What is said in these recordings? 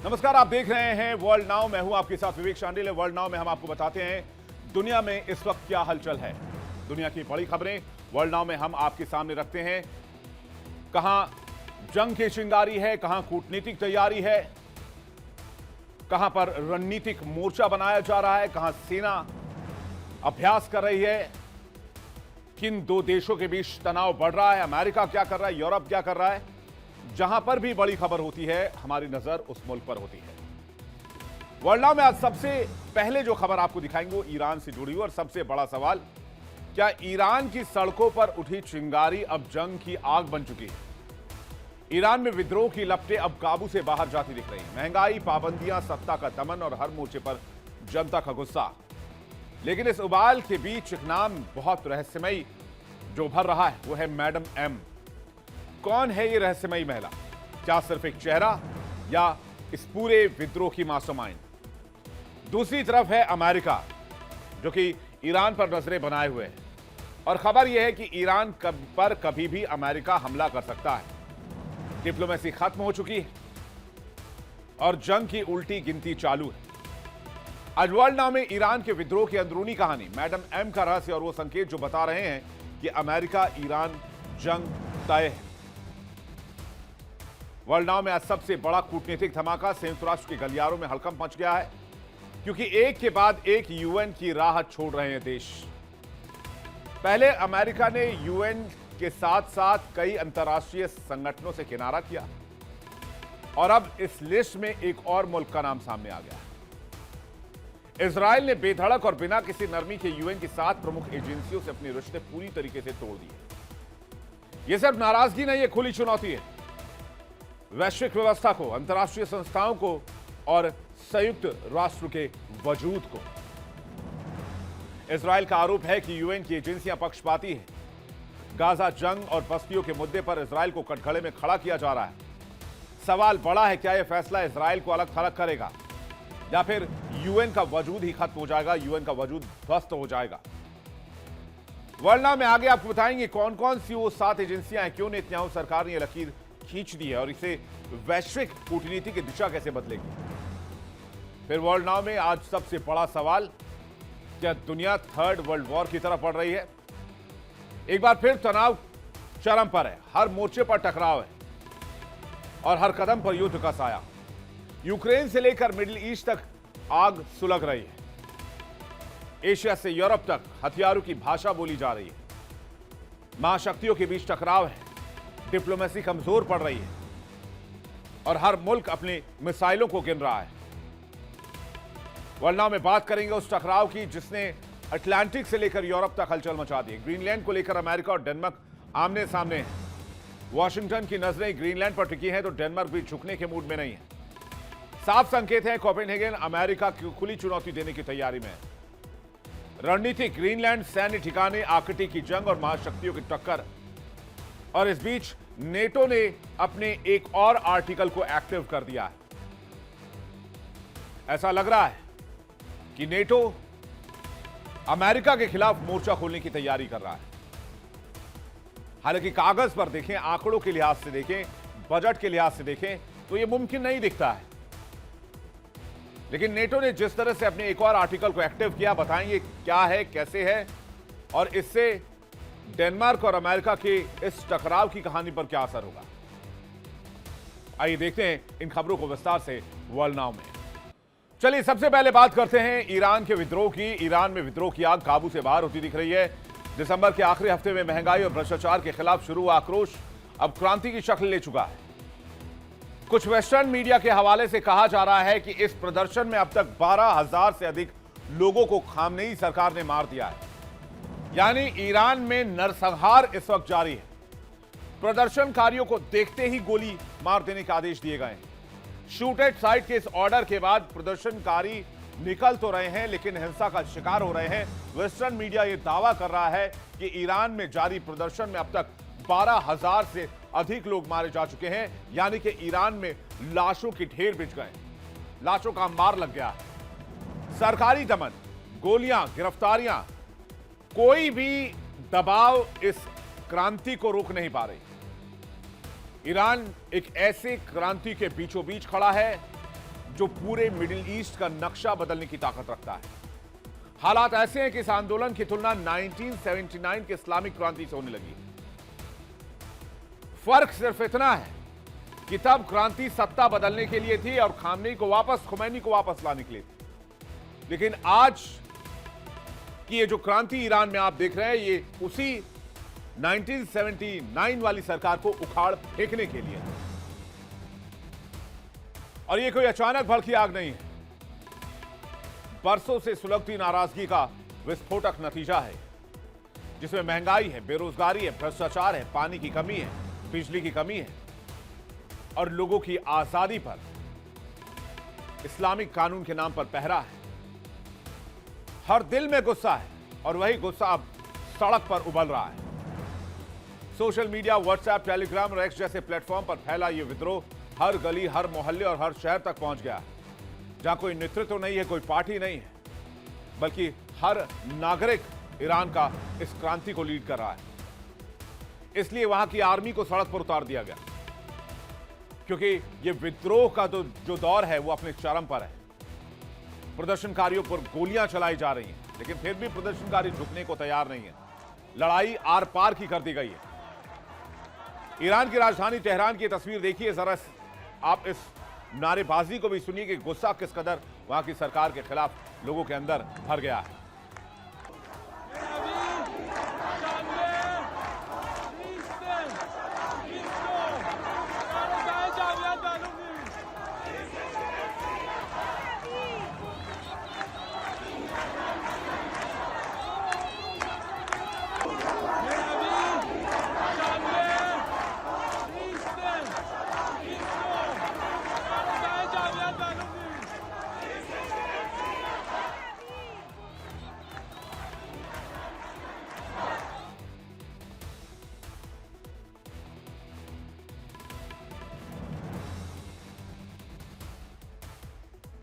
नमस्कार, आप देख रहे हैं वर्ल्ड नाउ। मैं हूं आपके साथ विवेक शांडिल। वर्ल्ड नाउ में हम आपको बताते हैं दुनिया में इस वक्त क्या हलचल है। दुनिया की बड़ी खबरें वर्ल्ड नाउ में हम आपके सामने रखते हैं। कहां जंग की चिंगारी है, कहां कूटनीतिक तैयारी है, कहां पर रणनीतिक मोर्चा बनाया जा रहा है, कहां सेना अभ्यास कर रही है, किन दो देशों के बीच तनाव बढ़ रहा है, अमेरिका क्या कर रहा है, यूरोप क्या कर रहा है। जहां पर भी बड़ी खबर होती है हमारी नजर उस मुल्क पर होती है। वर्ल्ड नाउ में आज सबसे पहले जो खबर आपको दिखाएंगे वो ईरान से जुड़ी हुई। और सबसे बड़ा सवाल, क्या ईरान की सड़कों पर उठी चिंगारी अब जंग की आग बन चुकी है? ईरान में विद्रोह की लपटें अब काबू से बाहर जाती दिख रही हैं। महंगाई, पाबंदियां, सत्ता का दमन और हर मोर्चे पर जनता का गुस्सा। लेकिन इस उबाल के बीच एक नाम बहुत रहस्यमयी जो उभर रहा है वो है मैडम एम। कौन है ये रहस्यमयी महिला? क्या सिर्फ एक चेहरा या इस पूरे विद्रोह की मास्टरमाइंड? दूसरी तरफ है अमेरिका जो कि ईरान पर नजरें बनाए हुए है और खबर यह है कि ईरान पर कभी भी अमेरिका हमला कर सकता है। डिप्लोमेसी खत्म हो चुकी है और जंग की उल्टी गिनती चालू है। आज वर्ल्ड नाउ में ईरान के विद्रोह की अंदरूनी कहानी, मैडम एम का रहस्य और वो संकेत जो बता रहे हैं कि अमेरिका ईरान जंग तय है। वर्ल्ड नाउ में आज सबसे बड़ा कूटनीतिक धमाका संयुक्त राष्ट्र के गलियारों में हड़कंप मच गया है क्योंकि एक के बाद एक यूएन की राह छोड़ रहे हैं देश। पहले अमेरिका ने यूएन के साथ साथ कई अंतर्राष्ट्रीय संगठनों से किनारा किया और अब इस लिस्ट में एक और मुल्क का नाम सामने आ गया। इजराइल ने बेधड़क और बिना किसी नरमी के यूएन की 7 प्रमुख एजेंसियों से अपने रिश्ते पूरी तरीके से तोड़ दिए। यह सिर्फ नाराजगी नहीं, यह खुली चुनौती है वैश्विक व्यवस्था को, अंतर्राष्ट्रीय संस्थाओं को और संयुक्त राष्ट्र के वजूद को। इजराइल का आरोप है कि यूएन की एजेंसियां पक्षपाती हैं। गाजा जंग और बस्तियों के मुद्दे पर इजराइल को कटघरे में खड़ा किया जा रहा है। सवाल बड़ा है, क्या यह फैसला इजराइल को अलग थलग करेगा या फिर यूएन का वजूद ही खत्म हो जाएगा, यूएन का वजूद ध्वस्त हो जाएगा? वर्ल्ड नाउ में आगे आपको बताएंगे कौन कौन सी वो 7 एजेंसियां हैं, क्यों नेतन्याहू सरकार ने यह लकीर खींच दी है और इसे वैश्विक कूटनीति की दिशा कैसे बदलेगी। फिर वर्ल्ड नाउ में आज सबसे बड़ा सवाल, क्या दुनिया थर्ड वर्ल्ड वॉर की तरफ बढ़ रही है? एक बार फिर तनाव चरम पर है, हर मोर्चे पर टकराव है और हर कदम पर युद्ध का साया। यूक्रेन से लेकर मिडिल ईस्ट तक आग सुलग रही है। एशिया से यूरोप तक हथियारों की भाषा बोली जा रही है। महाशक्तियों के बीच टकराव है, डिप्लोमेसी कमजोर पड़ रही है और हर मुल्क अपनी मिसाइलों को गिन रहा है। वर्ल्ड नाउ में बात करेंगे उस टकराव की जिसने अटलांटिक से लेकर यूरोप तक हलचल मचा दी। ग्रीनलैंड को लेकर अमेरिका और डेनमार्क आमने सामने हैं। वॉशिंगटन की नजरें ग्रीनलैंड पर टिकी हैं तो डेनमार्क भी झुकने के मूड में नहीं है। साफ संकेत है कोपेनहेगन अमेरिका की खुली चुनौती देने की तैयारी में है। रणनीति ग्रीनलैंड, सैन्य ठिकाने, आर्कटिक की जंग और महाशक्तियों की टक्कर। और इस बीच नेटो ने अपने एक और आर्टिकल को एक्टिव कर दिया है। ऐसा लग रहा है कि नेटो अमेरिका के खिलाफ मोर्चा खोलने की तैयारी कर रहा है। हालांकि कागज पर देखें, आंकड़ों के लिहाज से देखें, बजट के लिहाज से देखें तो यह मुमकिन नहीं दिखता है। लेकिन नेटो ने जिस तरह से अपने एक और आर्टिकल को एक्टिव किया, बताएंगे क्या है, कैसे है और इससे डेनमार्क और अमेरिका के इस टकराव की कहानी पर क्या असर होगा। आइए देखते हैं इन खबरों को विस्तार से वर्ल्ड नाउ में। चलिए सबसे पहले बात करते हैं ईरान के विद्रोह की। ईरान में विद्रोह की आग काबू से बाहर होती दिख रही है। दिसंबर के आखिरी हफ्ते में महंगाई और भ्रष्टाचार के खिलाफ शुरू हुआ आक्रोश अब क्रांति की शक्ल ले चुका है। कुछ वेस्टर्न मीडिया के हवाले से कहा जा रहा है कि इस प्रदर्शन में अब तक 12,000 से अधिक लोगों को खामनेई सरकार ने मार दिया है। यानी ईरान में नरसंहार इस वक्त जारी है। प्रदर्शनकारियों को देखते ही गोली मार देने के आदेश दिए गए हैं। शूट एट साइट के इस ऑर्डर के बाद प्रदर्शनकारी निकल तो रहे हैं लेकिन हिंसा का शिकार हो रहे हैं। वेस्टर्न मीडिया यह दावा कर रहा है कि ईरान में जारी प्रदर्शन में अब तक 12,000 से अधिक लोग मारे जा चुके हैं। यानी कि ईरान में लाशों के ढेर बिछ गए, लाशों का अंबार लग गया। सरकारी दमन, गोलियां, गिरफ्तारियां, कोई भी दबाव इस क्रांति को रोक नहीं पा रही। ईरान एक ऐसे क्रांति के बीचों बीच खड़ा है जो पूरे मिडिल ईस्ट का नक्शा बदलने की ताकत रखता है। हालात ऐसे हैं कि इस आंदोलन की तुलना 1979 के इस्लामिक क्रांति से होने लगी। फर्क सिर्फ इतना है कि तब क्रांति सत्ता बदलने के लिए थी और खामनेई को वापस लाने के लिए थी। लेकिन आज की ये जो क्रांति ईरान में आप देख रहे हैं, ये उसी 1979 वाली सरकार को उखाड़ फेंकने के लिए है। और ये कोई अचानक भड़की आग नहीं है, बरसों से सुलगती नाराजगी का विस्फोटक नतीजा है, जिसमें महंगाई है, बेरोजगारी है, भ्रष्टाचार है, पानी की कमी है, बिजली की कमी है और लोगों की आजादी पर इस्लामिक कानून के नाम पर पहरा है। हर दिल में गुस्सा है और वही गुस्सा अब सड़क पर उबल रहा है। सोशल मीडिया, व्हाट्सएप, टेलीग्राम और एक्स जैसे प्लेटफॉर्म पर फैला यह विद्रोह हर गली, हर मोहल्ले और हर शहर तक पहुंच गया, जहां कोई नेतृत्व नहीं है, कोई पार्टी नहीं है, बल्कि हर नागरिक ईरान का इस क्रांति को लीड कर रहा है। इसलिए वहां की आर्मी को सड़क पर उतार दिया गया, क्योंकि यह विद्रोह का जो दौर है वो अपने चरम पर है। प्रदर्शनकारियों पर गोलियां चलाई जा रही हैं, लेकिन फिर भी प्रदर्शनकारी झुकने को तैयार नहीं है। लड़ाई आर पार की कर दी गई है। ईरान की राजधानी तेहरान की तस्वीर देखिए जरा, आप इस नारेबाजी को भी सुनिए कि गुस्सा किस कदर वहां की सरकार के खिलाफ लोगों के अंदर भर गया है।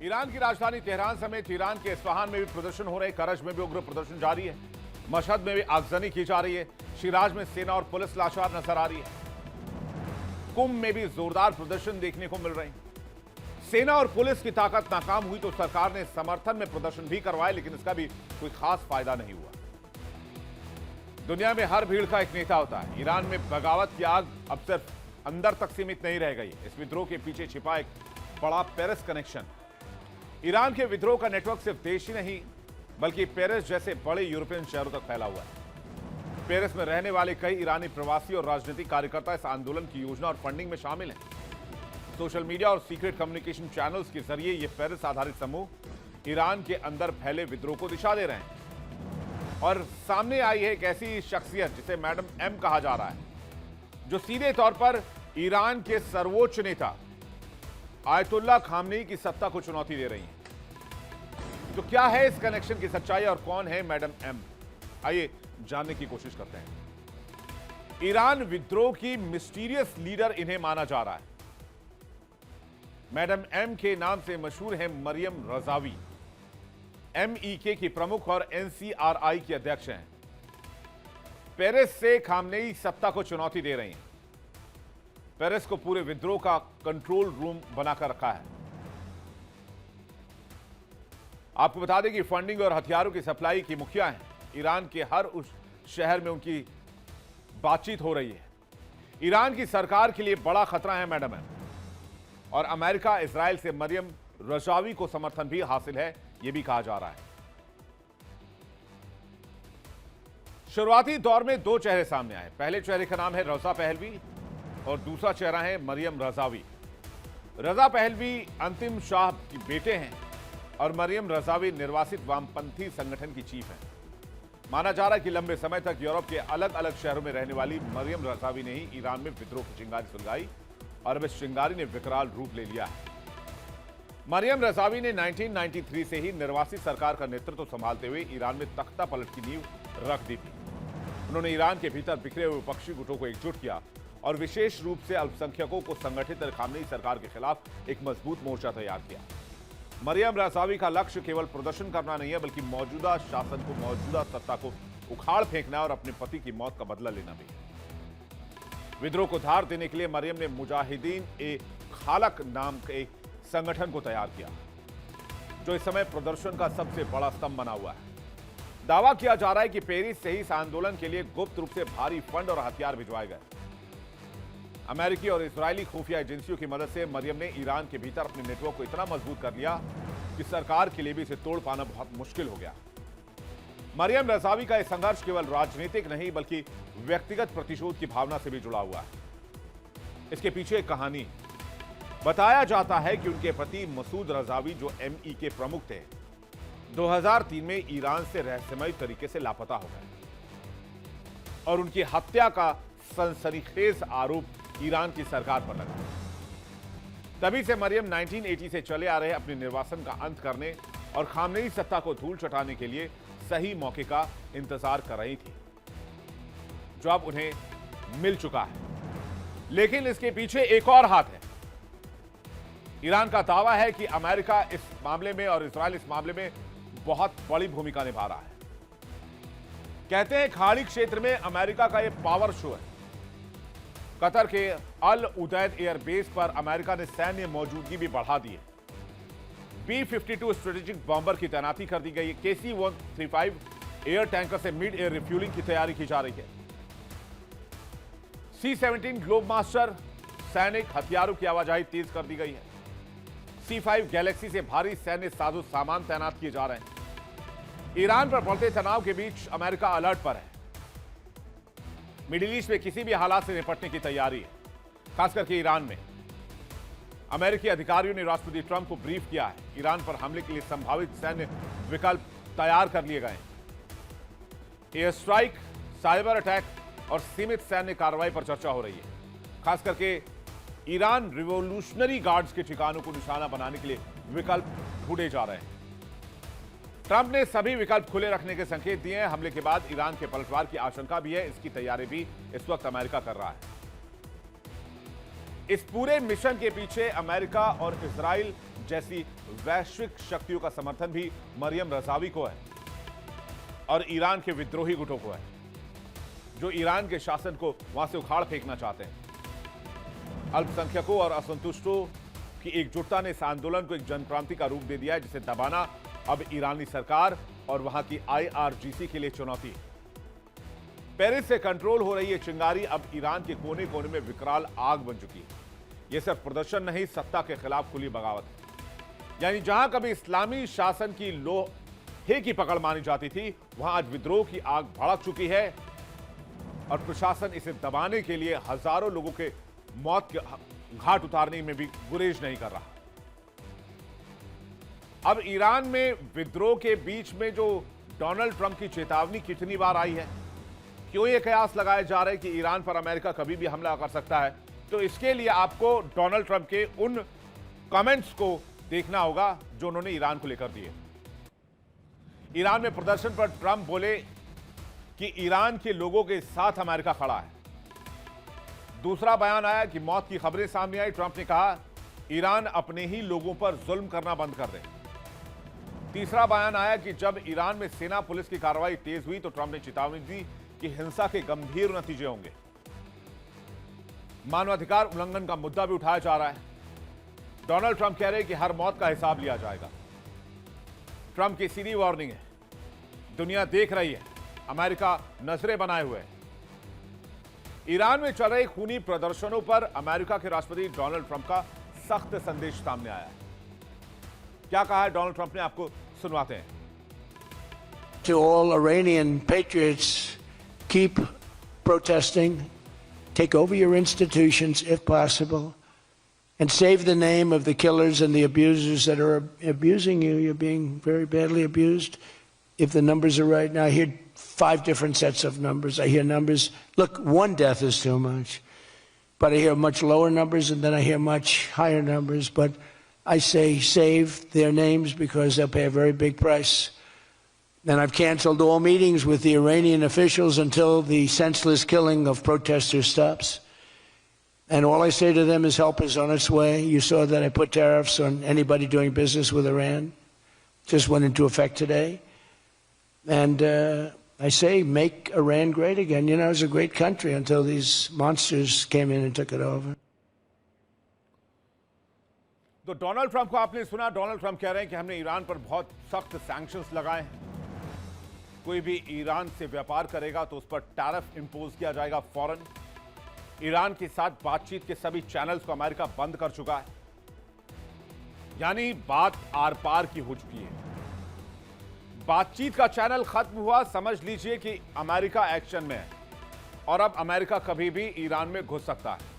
ईरान की राजधानी तेहरान समेत ईरान के इस्फहान में भी प्रदर्शन हो रहे, करज में भी उग्र प्रदर्शन जारी है, मशहद में भी आगजनी की जा रही है, शिराज में सेना और पुलिस लाचार नजर आ रही है, कुंभ में भी जोरदार प्रदर्शन देखने को मिल रहे हैं। सेना और पुलिस की ताकत नाकाम हुई तो सरकार ने समर्थन में प्रदर्शन भी करवाए, लेकिन इसका भी कोई खास फायदा नहीं हुआ। दुनिया में हर भीड़ का एक नेता होता है। ईरान में बगावत की आग अब सिर्फ अंदर तक सीमित नहीं रह गई। इस विद्रोह के पीछे छिपा एक बड़ा पेरिस कनेक्शन। ईरान के विद्रोह का नेटवर्क सिर्फ देश ही नहीं बल्कि पेरिस जैसे बड़े यूरोपियन शहरों तक फैला हुआ है। पेरिस में रहने वाले कई ईरानी प्रवासी और राजनीतिक कार्यकर्ता इस आंदोलन की योजना और फंडिंग में शामिल हैं। सोशल मीडिया और सीक्रेट कम्युनिकेशन चैनल्स के जरिए ये पेरिस आधारित समूह ईरान के अंदर फैले विद्रोह को दिशा दे रहे हैं। और सामने आई है एक ऐसी शख्सियत जिसे मैडम एम कहा जा रहा है, जो सीधे तौर पर ईरान के सर्वोच्च नेता आयतुल्लाह खामनेई की सत्ता को चुनौती दे रही हैं। तो क्या है इस कनेक्शन की सच्चाई और कौन है मैडम एम? आइए जानने की कोशिश करते हैं। ईरान विद्रोह की मिस्टीरियस लीडर इन्हें माना जा रहा है। मैडम एम के नाम से मशहूर है मरियम रजावी। MEK की प्रमुख और NCRI की अध्यक्ष हैं। पेरिस से खामनेई सत्ता को चुनौती दे रही हैं। पेरिस को पूरे विद्रोह का कंट्रोल रूम बनाकर रखा है। आपको बता दें कि फंडिंग और हथियारों की सप्लाई की मुखिया हैं। ईरान के हर उस शहर में उनकी बातचीत हो रही है। ईरान की सरकार के लिए बड़ा खतरा है मैडम एम। और अमेरिका, इजराइल से मरियम रजावी को समर्थन भी हासिल है, यह भी कहा जा रहा है। शुरुआती दौर में दो चेहरे सामने आए। पहले चेहरे का नाम है रजा पहलवी और दूसरा चेहरा है मरियम रजावी। रजा पहलवी अंतिम शाह के बेटे हैं और मरियम रजावी निर्वासित वामपंथी संगठन की चीफ हैं। माना जा रहा है कि लंबे समय तक यूरोप के अलग अलग शहरों में रहने वाली मरियम रजावी ने ही ईरान में विद्रोह की चिंगारी सुलगाई और अब इस चिंगारी ने विकराल रूप ले लिया है। मरियम रजावी ने 1993 से ही निर्वासित सरकार का नेतृत्व संभालते हुए ईरान में तख्ता पलट की नींव रख दी थी। उन्होंने ईरान के भीतर बिखरे हुए विपक्षी गुटों को एकजुट किया और विशेष रूप से अल्पसंख्यकों को संगठित खामनेई सरकार के खिलाफ एक मजबूत मोर्चा तैयार किया। मरियम रजावी का लक्ष्य केवल प्रदर्शन करना नहीं है, बल्कि मौजूदा शासन को, मौजूदा सत्ता को उखाड़ फेंकना और अपने पति की मौत का बदला लेना भी है। विद्रोह को धार देने के लिए मरियम ने मुजाहिदीन ए खालक नाम के एक संगठन को तैयार किया, जो इस समय प्रदर्शन का सबसे बड़ा स्तंभ बना हुआ है। दावा किया जा रहा है कि पेरिस से ही इस आंदोलन के लिए गुप्त रूप से भारी फंड और हथियार भिजवाए गए। अमेरिकी और इजरायली खुफिया एजेंसियों की मदद से मरियम ने ईरान के भीतर अपने नेटवर्क को इतना मजबूत कर लिया कि सरकार के लिए भी इसे तोड़ पाना बहुत मुश्किल हो गया। मरियम रजावी का यह संघर्ष केवल राजनीतिक नहीं बल्कि व्यक्तिगत प्रतिशोध की भावना से भी जुड़ा हुआ है। इसके पीछे एक कहानी है। बताया जाता है कि उनके पति मसूद रजावी, जो एमई के प्रमुख थे, 2003 में ईरान से रहस्यमय तरीके से लापता हो गए और उनकी हत्या का सनसनीखेज आरोप ईरान की सरकार पर लगा। तभी से मरियम 1980 से चले आ रहे अपने निर्वासन का अंत करने और खामनेई सत्ता को धूल चटाने के लिए सही मौके का इंतजार कर रही थी, जो अब उन्हें मिल चुका है। लेकिन इसके पीछे एक और हाथ है। ईरान का दावा है कि अमेरिका इस मामले में और इजराइल इस मामले में बहुत बड़ी भूमिका निभा रहा है। कहते हैं खाड़ी क्षेत्र में अमेरिका का यह पावर शो है। कतर के अल उदैद एयरबेस पर अमेरिका ने सैन्य मौजूदगी भी बढ़ा दी है। B-52 स्ट्रेटेजिक बॉम्बर की तैनाती कर दी गई है। KC-135 एयर टैंकर से मिड एयर रिफ्यूलिंग की तैयारी की जा रही है। C-17 ग्लोब मास्टर सैनिक हथियारों की आवाजाही तेज कर दी गई है। C-5 गैलेक्सी से भारी सैन्य साजो सामान तैनात किए जा रहे हैं। ईरान पर बढ़ते तनाव के बीच अमेरिका अलर्ट पर है। मिडिल ईस्ट में किसी भी हालात से निपटने की तैयारी है, खास करके ईरान में। अमेरिकी अधिकारियों ने राष्ट्रपति ट्रंप को ब्रीफ किया है। ईरान पर हमले के लिए संभावित सैन्य विकल्प तैयार कर लिए गए। एयर स्ट्राइक, साइबर अटैक और सीमित सैन्य कार्रवाई पर चर्चा हो रही है। खास करके ईरान रिवोल्यूशनरी गार्ड्स के ठिकानों को निशाना बनाने के लिए विकल्प ढूंढे जा रहे हैं। ट्रंप ने सभी विकल्प खुले रखने के संकेत दिए हैं। हमले के बाद ईरान के पलटवार की आशंका भी है। इसकी तैयारी भी इस वक्त अमेरिका कर रहा है। इस पूरे मिशन के पीछे अमेरिका और इजराइल जैसी वैश्विक शक्तियों का समर्थन भी मरियम रजावी को है और ईरान के विद्रोही गुटों को है, जो ईरान के शासन को वहां से उखाड़ फेंकना चाहते हैं। अल्पसंख्यकों और असंतुष्टों की एकजुटता ने इस आंदोलन को एक जनक्रांति का रूप दे दिया है, जिसे दबाना अब ईरानी सरकार और वहां की IRGC के लिए चुनौती है। पेरिस से कंट्रोल हो रही है चिंगारी अब ईरान के कोने कोने में विकराल आग बन चुकी है। यह सिर्फ प्रदर्शन नहीं, सत्ता के खिलाफ खुली बगावत है। यानी जहां कभी इस्लामी शासन की लोहे की पकड़ मानी जाती थी, वहां आज विद्रोह की आग भड़क चुकी है और प्रशासन इसे दबाने के लिए हजारों लोगों के मौत के घाट उतारने में भी गुरेज नहीं कर रहा। अब ईरान में विद्रोह के बीच में जो डोनाल्ड ट्रंप की चेतावनी कितनी बार आई है, क्यों ये कयास लगाए जा रहे हैं कि ईरान पर अमेरिका कभी भी हमला कर सकता है, तो इसके लिए आपको डोनाल्ड ट्रंप के उन कमेंट्स को देखना होगा जो उन्होंने ईरान को लेकर दिए। ईरान में प्रदर्शन पर ट्रंप बोले कि ईरान के लोगों के साथ अमेरिका खड़ा है। दूसरा बयान आया कि मौत की खबरें सामने आई। ट्रंप ने कहा ईरान अपने ही लोगों पर जुल्म करना बंद कर दे। तीसरा बयान आया कि जब ईरान में सेना पुलिस की कार्रवाई तेज हुई तो ट्रंप ने चेतावनी दी कि हिंसा के गंभीर नतीजे होंगे। मानवाधिकार उल्लंघन का मुद्दा भी उठाया जा रहा है। डोनाल्ड ट्रंप कह रहे हैं कि हर मौत का हिसाब लिया जाएगा। ट्रंप की सीधी वार्निंग है, दुनिया देख रही है, अमेरिका नजरें बनाए हुए है। ईरान में चल रहे खूनी प्रदर्शनों पर अमेरिका के राष्ट्रपति डोनाल्ड ट्रंप का सख्त संदेश सामने आया है। क्या कहा है डोनाल्ड ट्रंप ने, आपको सुनवाते हैं। To all Iranian patriots, keep protesting, take over your institutions if possible, and save the name of the killers and the abusers that are abusing you. You're being very badly abused. If the numbers are right now, I hear 5 different sets of numbers. I hear numbers, look, 1 death is too much, but I hear much lower numbers, and then I hear much higher numbers. But I say save their names because they'll pay a very big price. And I've canceled all meetings with the Iranian officials until the senseless killing of protesters stops. And all I say to them is help is on its way. You saw that I put tariffs on anybody doing business with Iran. Just went into effect today. And I say make Iran great again. You know, it was a great country until these monsters came in and took it over. तो Donald Trump को आपने सुना। Donald Trump कह रहे हैं कि हमने Iran पर बहुत सख्त सैंक्शंस लगाए हैं। कोई भी ईरान से व्यापार करेगा तो उस पर टैरिफ इंपोज किया जाएगा फौरन। ईरान के साथ बातचीत के सभी चैनल्स को अमेरिका बंद कर चुका है। यानी बात आर पार की हो चुकी है। बातचीत का चैनल खत्म हुआ, समझ लीजिए कि अमेरिका एक्शन में है और अब अमेरिका कभी भी ईरान में घुस सकता है।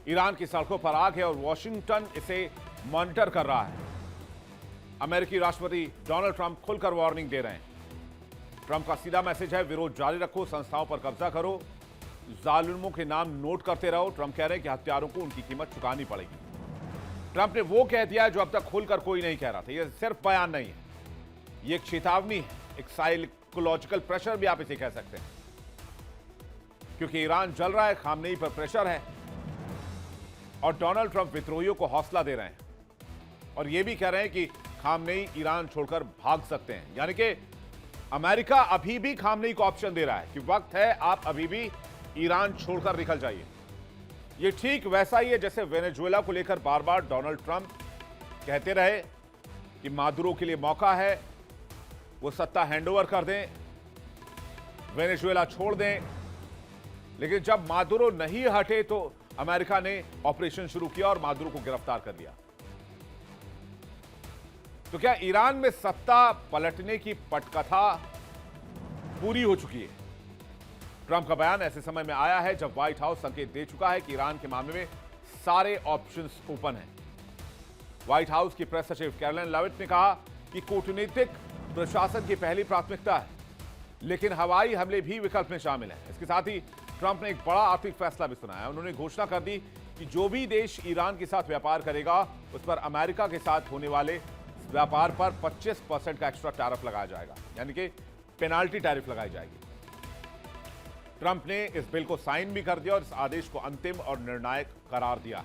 ईरान की सड़कों पर आग है और वॉशिंगटन इसे मॉनिटर कर रहा है। अमेरिकी राष्ट्रपति डोनाल्ड ट्रंप खुलकर वार्निंग दे रहे हैं। ट्रंप का सीधा मैसेज है, विरोध जारी रखो, संस्थाओं पर कब्जा करो, जालिमों के नाम नोट करते रहो। ट्रंप कह रहे हैं कि हत्यारों को उनकी कीमत चुकानी पड़ेगी। ट्रंप ने वो कह दिया जो अब तक खुलकर कोई नहीं कह रहा था। यह सिर्फ बयान नहीं है, यह एक चेतावनी है, एक साइकोलॉजिकल प्रेशर भी आप इसे कह सकते हैं, क्योंकि ईरान जल रहा है, खामनेई पर प्रेशर है और डोनाल्ड ट्रंप विद्रोहियों को हौसला दे रहे हैं और यह भी कह रहे हैं कि खामनेई ईरान छोड़कर भाग सकते हैं। यानी कि अमेरिका अभी भी खामनेई को ऑप्शन दे रहा है कि वक्त है, आप अभी भी ईरान छोड़कर निकल जाइए। यह ठीक वैसा ही है जैसे वेनेजुएला को लेकर बार बार डोनाल्ड ट्रंप कहते रहे कि मादुरो के लिए मौका है, वो सत्ता हैंडओवर कर दें, वेनेजुएला छोड़ दें। लेकिन जब मादुरो नहीं हटे तो अमेरिका ने ऑपरेशन शुरू किया और मादुरो को गिरफ्तार कर लिया। तो क्या ईरान में सत्ता पलटने की पटकथा पूरी हो चुकी है? ट्रंप का बयान ऐसे समय में आया है जब व्हाइट हाउस संकेत दे चुका है कि ईरान के मामले में सारे ऑप्शंस ओपन हैं। व्हाइट हाउस की प्रेस सचिव कैरोलिन लेविट ने कहा कि कूटनीतिक प्रशासन की पहली प्राथमिकता है, लेकिन हवाई हमले भी विकल्प में शामिल हैं। इसके साथ ही ट्रंप ने एक बड़ा आर्थिक फैसला भी सुनाया। उन्होंने घोषणा कर दी कि जो भी देश ईरान के साथ व्यापार करेगा उस पर अमेरिका के साथ होने वाले व्यापार पर 25% का एक्स्ट्रा टैरिफ लगाया जाएगा, यानी कि पेनाल्टी टैरिफ लगाई जाएगी। ट्रंप ने इस बिल को साइन भी कर दिया और इस आदेश को अंतिम और निर्णायक करार दिया है।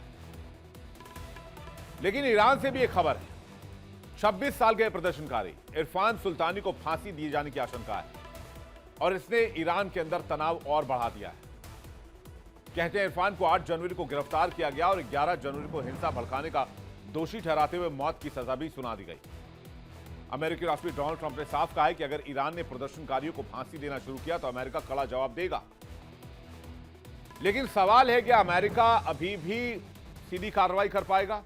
लेकिन ईरान से भी एक खबर है। 26 साल के प्रदर्शनकारी इरफान सुल्तानी को फांसी दिए जाने की आशंका है और इसने ईरान के अंदर तनाव और बढ़ा दिया है। कहते हैं इरफान को 8 जनवरी को गिरफ्तार किया गया और 11 जनवरी को हिंसा भड़काने का दोषी ठहराते हुए मौत की सजा भी सुना दी गई। अमेरिकी राष्ट्रपति डोनाल्ड ट्रंप ने साफ कहा है कि अगर ईरान ने प्रदर्शनकारियों को फांसी देना शुरू किया तो अमेरिका कड़ा जवाब देगा। लेकिन सवाल है कि अमेरिका अभी भी सीधी कार्रवाई कर पाएगा?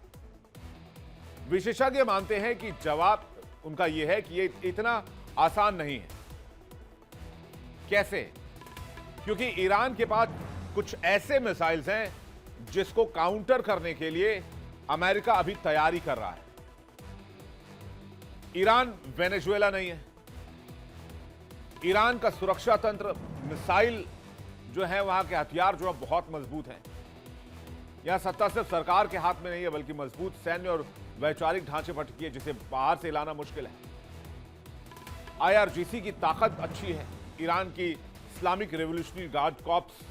विशेषज्ञ मानते हैं कि जवाब उनका यह है कि यह इतना आसान नहीं है। कैसे? क्योंकि ईरान के पास कुछ ऐसे मिसाइल्स हैं जिसको काउंटर करने के लिए अमेरिका अभी तैयारी कर रहा है। ईरान वेनेजुएला नहीं है। ईरान का सुरक्षा तंत्र, मिसाइल जो है, वहां के हथियार जो है बहुत मजबूत हैं। यहां सत्ता सिर्फ सरकार के हाथ में नहीं है, बल्कि मजबूत सैन्य और वैचारिक ढांचे पर टिकी है, जिसे बाहर से लाना मुश्किल है। IRGC की ताकत अच्छी है। ईरान की इस्लामिक रेवोल्यूशनरी गार्ड कॉर्प्स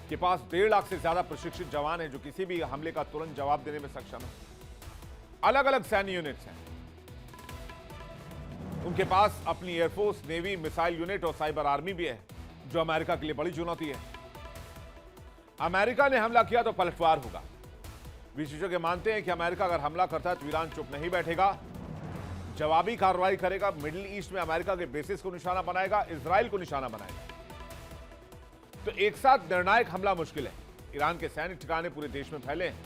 के पास 1.5 लाख से ज्यादा प्रशिक्षित जवान हैं जो किसी भी हमले का तुरंत जवाब देने में सक्षम है। अलग अलग सैन्य यूनिट्स हैं। उनके पास अपनी एयरफोर्स, नेवी, मिसाइल यूनिट और साइबर आर्मी भी है, जो अमेरिका के लिए बड़ी चुनौती है। अमेरिका ने हमला किया तो पलटवार होगा। विशेषज्ञ मानते हैं कि अमेरिका अगर हमला करता है तो ईरान चुप नहीं बैठेगा, जवाबी कार्रवाई करेगा। मिडिल ईस्ट में अमेरिका के बेसिस को निशाना बनाएगा, इजराइल को निशाना बनाएगा। तो एक साथ निर्णायक हमला मुश्किल है। ईरान के सैन्य ठिकाने पूरे देश में फैले हैं,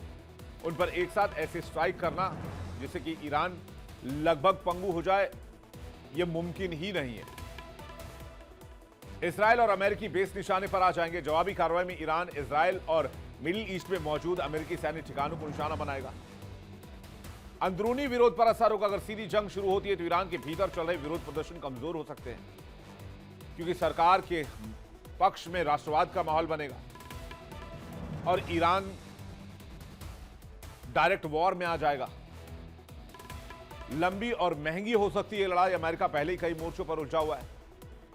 उन पर एक साथ ऐसे स्ट्राइक करना जिससे कि ईरान लगभग पंगु हो जाए, यह मुमकिन ही नहीं है। इजराइल और अमेरिकी बेस निशाने पर आ जाएंगे। जवाबी कार्रवाई में ईरान, इजराइल और मिडिल ईस्ट में मौजूद अमेरिकी सैन्य ठिकानों को निशाना बनाएगा। अंदरूनी विरोध पर असर होगा। अगर सीधी जंग शुरू होती है तो ईरान के भीतर चल रहे विरोध प्रदर्शन कमजोर हो सकते हैं, क्योंकि सरकार के पक्ष में राष्ट्रवाद का माहौल बनेगा और ईरान डायरेक्ट वॉर में आ जाएगा। लंबी और महंगी हो सकती है लड़ाई। अमेरिका पहले ही कई मोर्चों पर उलझा हुआ है।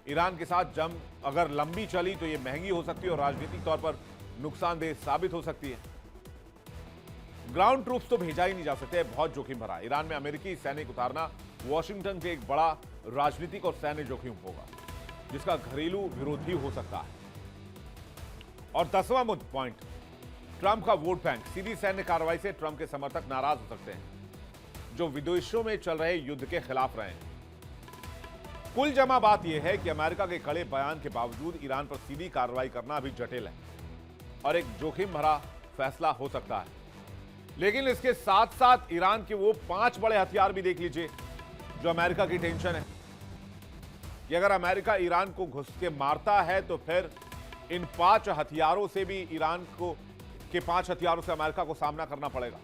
ईरान के साथ जंग अगर लंबी चली तो यह महंगी हो सकती है और राजनीतिक तौर पर नुकसानदेह साबित हो सकती है। ग्राउंड ट्रूप्स तो भेजा ही नहीं जा सकते, बहुत जोखिम भरा। ईरान में अमेरिकी सैनिक उतारना वॉशिंगटन से एक बड़ा राजनीतिक और सैन्य जोखिम होगा, जिसका घरेलू विरोध भी हो सकता है। और 10वां पॉइंट, ट्रंप का वोट बैंक। सीधी सैन्य कार्रवाई से ट्रंप के समर्थक नाराज हो सकते हैं, जो विदेशों में चल रहे युद्ध के खिलाफ रहे हैं। कुल जमा बात यह है कि अमेरिका के कड़े बयान के बावजूद ईरान पर सीधी कार्रवाई करना अभी जटिल है और एक जोखिम भरा फैसला हो सकता है। लेकिन इसके साथ साथ ईरान के वो 5 बड़े हथियार भी देख लीजिए जो अमेरिका की टेंशन है कि अगर अमेरिका ईरान को घुस के मारता है तो फिर इन 5 हथियारों से भी ईरान को के 5 हथियारों से अमेरिका को सामना करना पड़ेगा।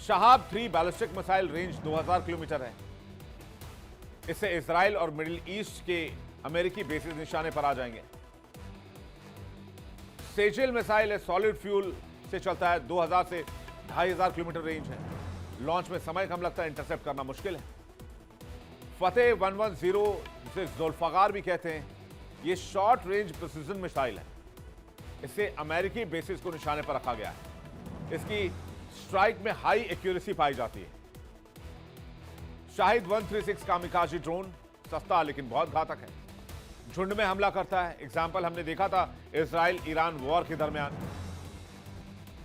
Shahab 3 ballistic missile range 2000 kilometre है। इससे इजराइल और मिडिल ईस्ट के अमेरिकी बेसिस निशाने पर आ जाएंगे। सेजिल मिसाइल सॉलिड फ्यूल से चलता है, 2000 से 2500 किलोमीटर रेंज है। लॉन्च में समय कम लगता है, इंटरसेप्ट करना मुश्किल है। फतेह 110 जिसे जुल्फकार भी कहते हैं, यह शॉर्ट रेंज प्रिसिजन मिसाइल है। इससे अमेरिकी बेसिस को निशाने पर रखा गया है। इसकी स्ट्राइक में हाई एक्यूरेसी पाई जाती है। शाहिद 136 कामिकाज़ी ड्रोन सस्ता लेकिन बहुत घातक है, झुंड में हमला करता है। एग्जाम्पल हमने देखा था इजराइल ईरान वॉर के दरमियान,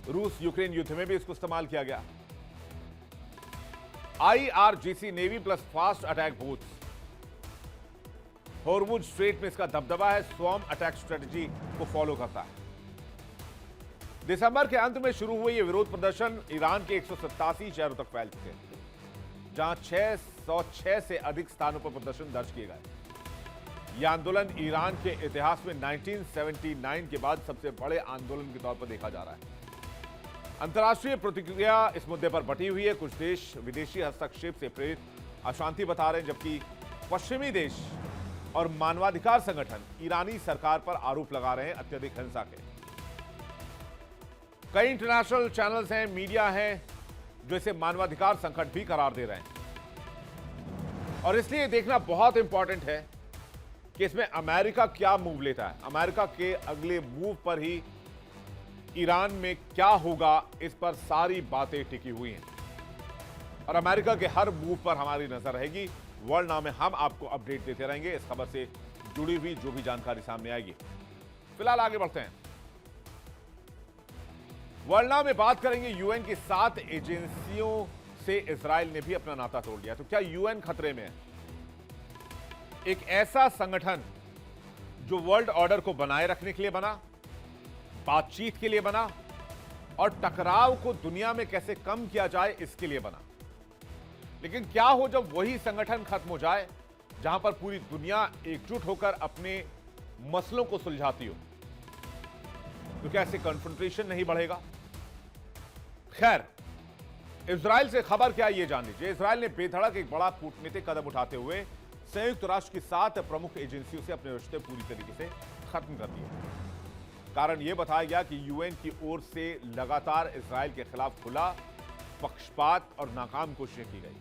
रूस यूक्रेन युद्ध में भी इसको इस्तेमाल किया गया। IRGC navy plus fast attack boats, Hormuz strait में इसका दबदबा है, स्वॉर्म अटैक स्ट्रेटजी को फॉलो करता है। दिसंबर के अंत में शुरू हुए ये विरोध प्रदर्शन ईरान के 187 शहरों तक फैल चुके हैं, जहां 606 से अधिक स्थानों पर प्रदर्शन दर्ज किए गए। यह आंदोलन ईरान के इतिहास में 1979 के बाद सबसे बड़े आंदोलन के तौर पर देखा जा रहा है। अंतर्राष्ट्रीय प्रतिक्रिया इस मुद्दे पर बटी हुई है। कुछ देश विदेशी हस्तक्षेप से प्रेरित अशांति बता रहे हैं, जबकि पश्चिमी देश और मानवाधिकार संगठन ईरानी सरकार पर आरोप लगा रहे हैं अत्यधिक हिंसा के। कई इंटरनेशनल चैनल्स हैं, मीडिया हैं, जो इसे मानवाधिकार संकट भी करार दे रहे हैं। और इसलिए देखना बहुत इंपॉर्टेंट है कि इसमें अमेरिका क्या मूव लेता है। अमेरिका के अगले मूव पर ही ईरान में क्या होगा, इस पर सारी बातें टिकी हुई हैं और अमेरिका के हर मूव पर हमारी नजर रहेगी। वर्ल्ड नाउ में हम आपको अपडेट देते रहेंगे इस खबर से जुड़ी हुई जो भी जानकारी सामने आएगी। फिलहाल आगे बढ़ते हैं। वर्ल्ड नाउ में बात करेंगे यूएन की 7 एजेंसियों से इजराइल ने भी अपना नाता तोड़ लिया। तो क्या यूएन खतरे में है? एक ऐसा संगठन जो वर्ल्ड ऑर्डर को बनाए रखने के लिए बना, बातचीत के लिए बना और टकराव को दुनिया में कैसे कम किया जाए इसके लिए बना। लेकिन क्या हो जब वही संगठन खत्म हो जाए जहां पर पूरी दुनिया एकजुट होकर अपने मसलों को सुलझाती हो? तो क्या ऐसे कन्फ्रंटेशन नहीं बढ़ेगा? खैर, इजराइल से खबर क्या है ये जान लीजिए। इजराइल ने बेधड़क एक बड़ा कूटनीतिक कदम उठाते हुए संयुक्त राष्ट्र की 7 प्रमुख एजेंसियों से अपने रिश्ते पूरी तरीके से खत्म कर दिए। कारण यह बताया गया कि यूएन की ओर से लगातार इजराइल के खिलाफ खुला पक्षपात और नाकाम कोशिशें की गई।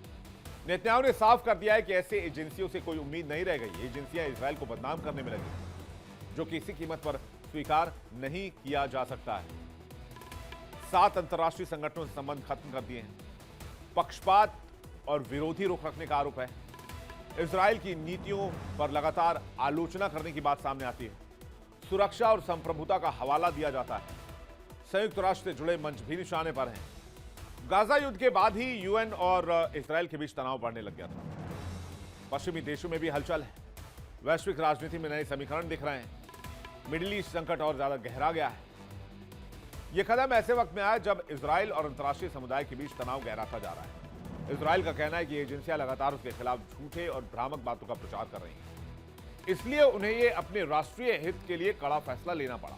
नेतन्याहू ने साफ कर दिया है कि ऐसे एजेंसियों से कोई उम्मीद नहीं रह गई। एजेंसियां इजराइल को बदनाम करने में लगी, जो किसी कीमत पर स्वीकार नहीं किया जा सकता है। 7 अंतर्राष्ट्रीय संगठनों से संबंध खत्म कर दिए हैं। पक्षपात और विरोधी रुख रखने का आरोप है। इजराइल की नीतियों पर लगातार आलोचना करने की बात सामने आती है। सुरक्षा और संप्रभुता का हवाला दिया जाता है। संयुक्त राष्ट्र से जुड़े मंच भी निशाने पर हैं। गाजा युद्ध के बाद ही यूएन और इजराइल के बीच तनाव बढ़ने लग गया था। पश्चिमी देशों में भी हलचल है। वैश्विक राजनीति में नए समीकरण दिख रहे हैं। मिडिल ईस्ट संकट और ज्यादा गहरा गया है। यह कदम ऐसे वक्त में आया जब इजराइल और अंतर्राष्ट्रीय समुदाय के बीच तनाव गहराता जा रहा है। इजराइल का कहना है कि एजेंसियां लगातार उसके खिलाफ झूठे और भ्रामक बातों का प्रचार कर रही हैं, इसलिए उन्हें यह अपने राष्ट्रीय हित के लिए कड़ा फैसला लेना पड़ा।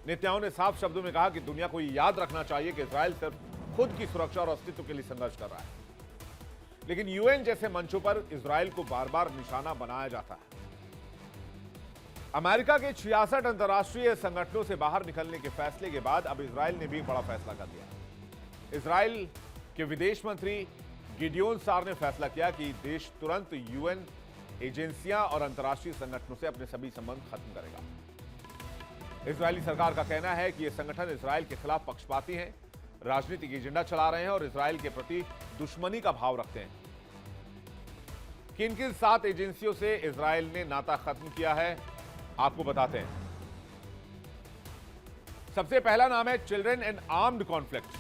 नेतन्याहू ने साफ शब्दों में कहा कि दुनिया को याद रखना चाहिए कि इजराइल सिर्फ खुद की सुरक्षा और अस्तित्व के लिए संघर्ष कर रहा है। लेकिन यूएन जैसे मंचों पर इजराइल को बार बार निशाना बनाया जाता है। अमेरिका के 66 अंतर्राष्ट्रीय संगठनों से बाहर निकलने के फैसले के बाद अब इजराइल ने भी एक बड़ा फैसला कर लिया। इजराइल के विदेश मंत्री गिडियोन सार ने फैसला किया कि देश तुरंत यूएन एजेंसियां और अंतर्राष्ट्रीय संगठनों से अपने सभी संबंध खत्म करेगा। इजरायली सरकार का कहना है कि ये संगठन इजराइल के खिलाफ पक्षपाती हैं, राजनीतिक एजेंडा चला रहे हैं और इजराइल के प्रति दुश्मनी का भाव रखते हैं। किन किन 7 एजेंसियों से इजराइल ने नाता खत्म किया है, आपको बताते हैं। सबसे पहला नाम है चिल्ड्रन इन आर्म्ड कॉन्फ्लिक्ट।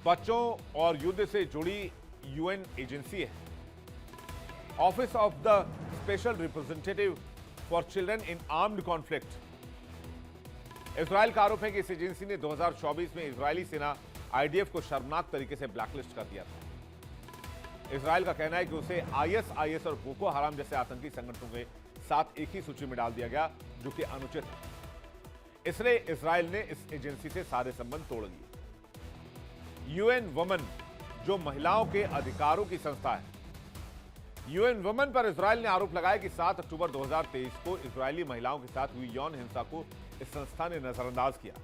बच्चों और युद्ध से जुड़ी यूएन एजेंसी है। Office of the special representative for children in armed conflict. Israel का आरोप है कि इस एजेंसी ने 2024 में इजरायली सेना आईडीएफ को शर्मनाक तरीके से ब्लैकलिस्ट कर दिया था। इजराइल का कहना है कि उसे आईएसआईएस और बोको हराम जैसे आतंकी संगठनों के साथ एक ही सूची में डाल दिया गया, जो कि अनुचित है। इसलिए इजराइल ने इस एजेंसी से सारे संबंध तोड़ दिए। यूएन वुमेन, जो महिलाओं के अधिकारों की संस्था है, यूएन वुमेन पर इजराइल ने आरोप लगाया कि 7 अक्टूबर 2023 को इजरायली महिलाओं के साथ हुई यौन हिंसा को इस संस्था ने नजरअंदाज किया।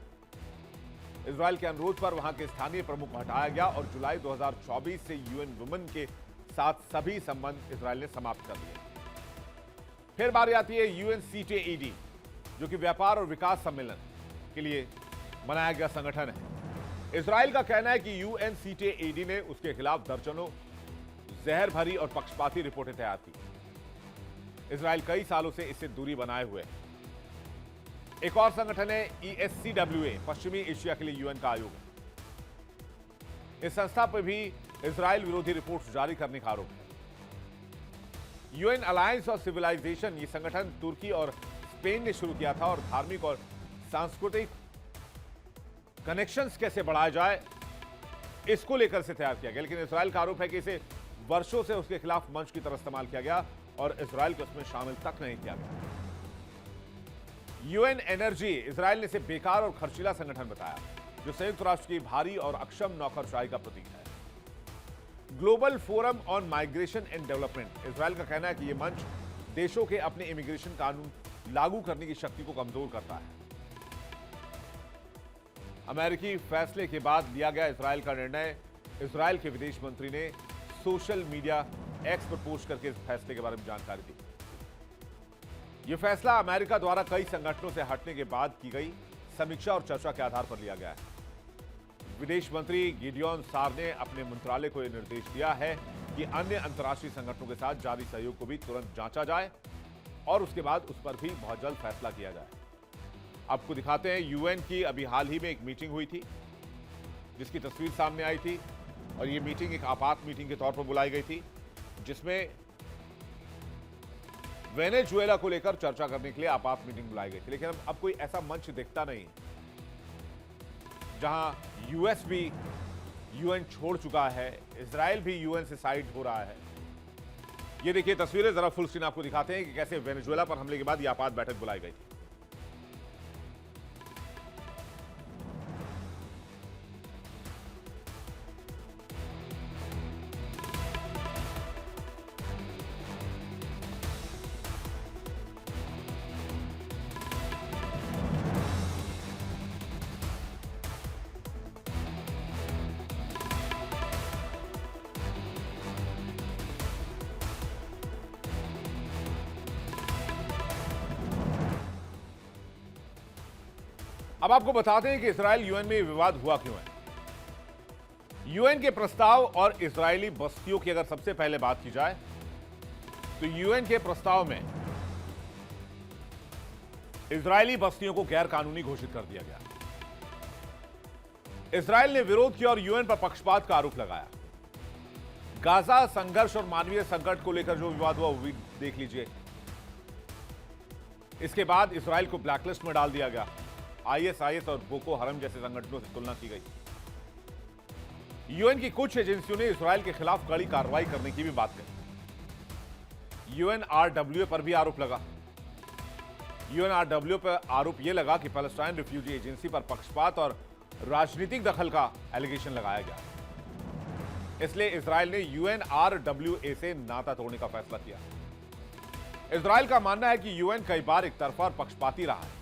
इजराइल के अनुरोध पर वहां के स्थानीय प्रमुख को हटाया गया और जुलाई 2024 से यूएन वुमेन के साथ सभी संबंध इजराइल ने समाप्त कर दिए। फिर बारी आती है यूएनसीटीईडी, जो कि व्यापार और विकास सम्मेलन के लिए बनाया गया संगठन है। इजराइल का कहना है कि यूएनसीटीईडी ने उसके खिलाफ दर्जनों जहर भरी और पक्षपाती रिपोर्टें तैयार की। इजराइल कई सालों से इससे दूरी बनाए हुए है। एक और संगठन है ESCWA, पश्चिमी एशिया के लिए यूएन का आयोग है। इस संस्था पर भी इजराइल विरोधी रिपोर्ट जारी करने का आरोप है। यूएन अलायंस ऑफ सिविलाइजेशन, ये संगठन तुर्की और स्पेन ने शुरू किया था और धार्मिक और सांस्कृतिक कनेक्शंस कैसे बढ़ाया जाए, इसको लेकर से तैयार किया गया। लेकिन इजराइल का आरोप है कि इसे वर्षों से उसके खिलाफ मंच की तरह इस्तेमाल किया गया और इजराइल को उसमें शामिल तक नहीं किया गया। यूएन एनर्जी, इजराइल ने इसे बेकार और खर्चीला संगठन बताया, जो संयुक्त राष्ट्र की भारी और अक्षम नौकरशाही का प्रतीक है। Global forum on migration and development, Israel का कहना है कि यह मंच देशों के अपने इमिग्रेशन कानून लागू करने की शक्ति को कमजोर करता है। अमेरिकी फैसले के बाद लिया गया इजराइल का निर्णय, इजराइल के विदेश मंत्री ने सोशल मीडिया एक्स पर पोस्ट करके इस फैसले के बारे में जानकारी दी। यह फैसला अमेरिका द्वारा कई संगठनों से हटने के बाद की गई समीक्षा और चर्चा के आधार पर लिया गया है। विदेश मंत्री गिडियोन सार ने अपने मंत्रालय को यह निर्देश दिया है कि अन्य अंतर्राष्ट्रीय संगठनों के साथ जारी सहयोग को भी तुरंत जांचा जाए और उसके बाद उस पर भी बहुत जल्द फैसला किया जाए। आपको दिखाते हैं, यूएन की अभी हाल ही में एक मीटिंग हुई थी, जिसकी तस्वीर सामने आई थी, और यह मीटिंग एक आपात मीटिंग के तौर पर बुलाई गई थी, जिसमें वेनेजुएला को लेकर चर्चा करने के लिए आपात मीटिंग बुलाई गई थी। लेकिन अब कोई ऐसा मंच दिखता नहीं जहां यूएस भी यूएन छोड़ चुका है, इजराइल भी यूएन से साइड हो रहा है। ये देखिए तस्वीरें, जरा फुल स्क्रीन आपको दिखाते हैं कि कैसे वेनेजुएला पर हमले के बाद यह आपात बैठक बुलाई गई थी। अब आपको बताते हैं कि इजराइल यूएन में विवाद हुआ क्यों है। यूएन के प्रस्ताव और इजरायली बस्तियों की अगर सबसे पहले बात की जाए तो यूएन के प्रस्ताव में इजरायली बस्तियों को गैर कानूनी घोषित कर दिया गया। इजराइल ने विरोध किया और यूएन पर पक्षपात का आरोप लगाया। गाजा संघर्ष और मानवीय संकट को लेकर जो विवाद हुआ वो भी देख लीजिए। इसके बाद इजराइल को ब्लैकलिस्ट में डाल दिया गया। आईएसआईएस और बोको हराम जैसे संगठनों से तुलना की गई। यूएन की कुछ एजेंसियों ने इजराइल के खिलाफ कड़ी कार्रवाई करने की भी बात कही। यूएनआरडब्ल्यू पर भी आरोप लगा। यूएनआरडब्ल्यू पर आरोप यह लगा कि पैलेस्टाइन रिफ्यूजी एजेंसी पर पक्षपात और राजनीतिक दखल का एलिगेशन लगाया गया। इसलिए इजराइल ने यूएनआरडब्ल्यूए से नाता तोड़ने का फैसला किया। इजराइल का मानना है कि यूएन कई बार एक तरफा और पक्षपाती रहा है।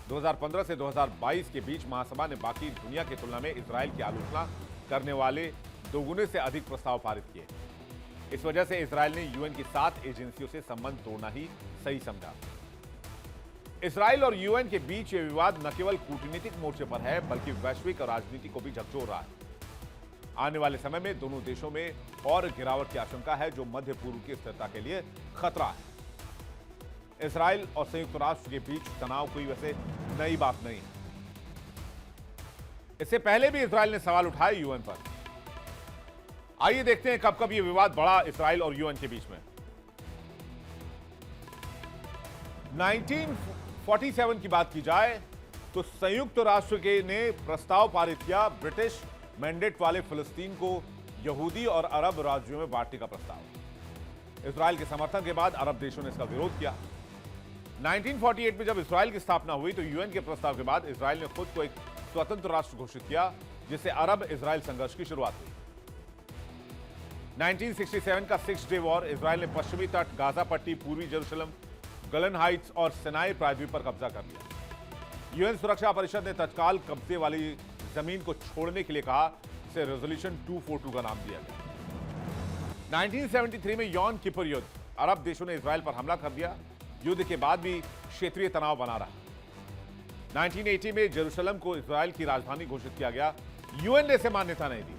2015 से 2022 के बीच महासभा ने बाकी दुनिया की तुलना में इजराइल की आलोचना करने वाले दोगुने से अधिक प्रस्ताव पारित किए। इस वजह से इजराइल ने यूएन की 7 एजेंसियों से संबंध तोड़ना ही सही समझा। इजराइल और यूएन के बीच यह विवाद न केवल कूटनीतिक मोर्चे पर है, बल्कि वैश्विक राजनीति को भी झकझोर रहा है। आने वाले समय में दोनों देशों में और गिरावट की आशंका है, जो मध्य पूर्व की स्थिरता के लिए खतरा है। इजराइल और संयुक्त राष्ट्र के बीच तनाव कोई वैसे नई बात नहीं है। इससे पहले भी इजराइल ने सवाल उठाए यूएन पर। आइए देखते हैं कब कब यह विवाद बढ़ा इजराइल और यूएन के बीच में। 1947 की बात की जाए तो संयुक्त राष्ट्र के ने प्रस्ताव पारित किया ब्रिटिश मैंडेट वाले फिलिस्तीन को यहूदी और अरब राज्यों में बांटने का प्रस्ताव। इजराइल के समर्थन के बाद अरब देशों ने इसका विरोध किया। 1948 में जब इजराइल की स्थापना हुई तो यूएन के प्रस्ताव के बाद इजराइल ने खुद को एक स्वतंत्र राष्ट्र घोषित किया, जिससे अरब इजराइल संघर्ष की शुरुआत हुई। 1967 का 6 डे वॉर इजराइल ने पश्चिमी तट, गाजा पट्टी, पूर्वी जेरूशलम, गलन हाइट्स और सिनाई प्रायद्वीप पर कब्जा कर लिया। यूएन सुरक्षा परिषद ने तत्काल कब्जे वाली जमीन को छोड़ने के लिए कहा, इसे रेजोल्यूशन 242 का नाम दिया गया। 1973 में यौम किपुर युद्ध, अरब देशों ने इजराइल पर हमला कर दिया। युद्ध के बाद भी क्षेत्रीय तनाव बना रहा। 1980 में जेरूशलम को इजराइल की राजधानी घोषित किया गया। यूएन ने इसे मान्यता नहीं दी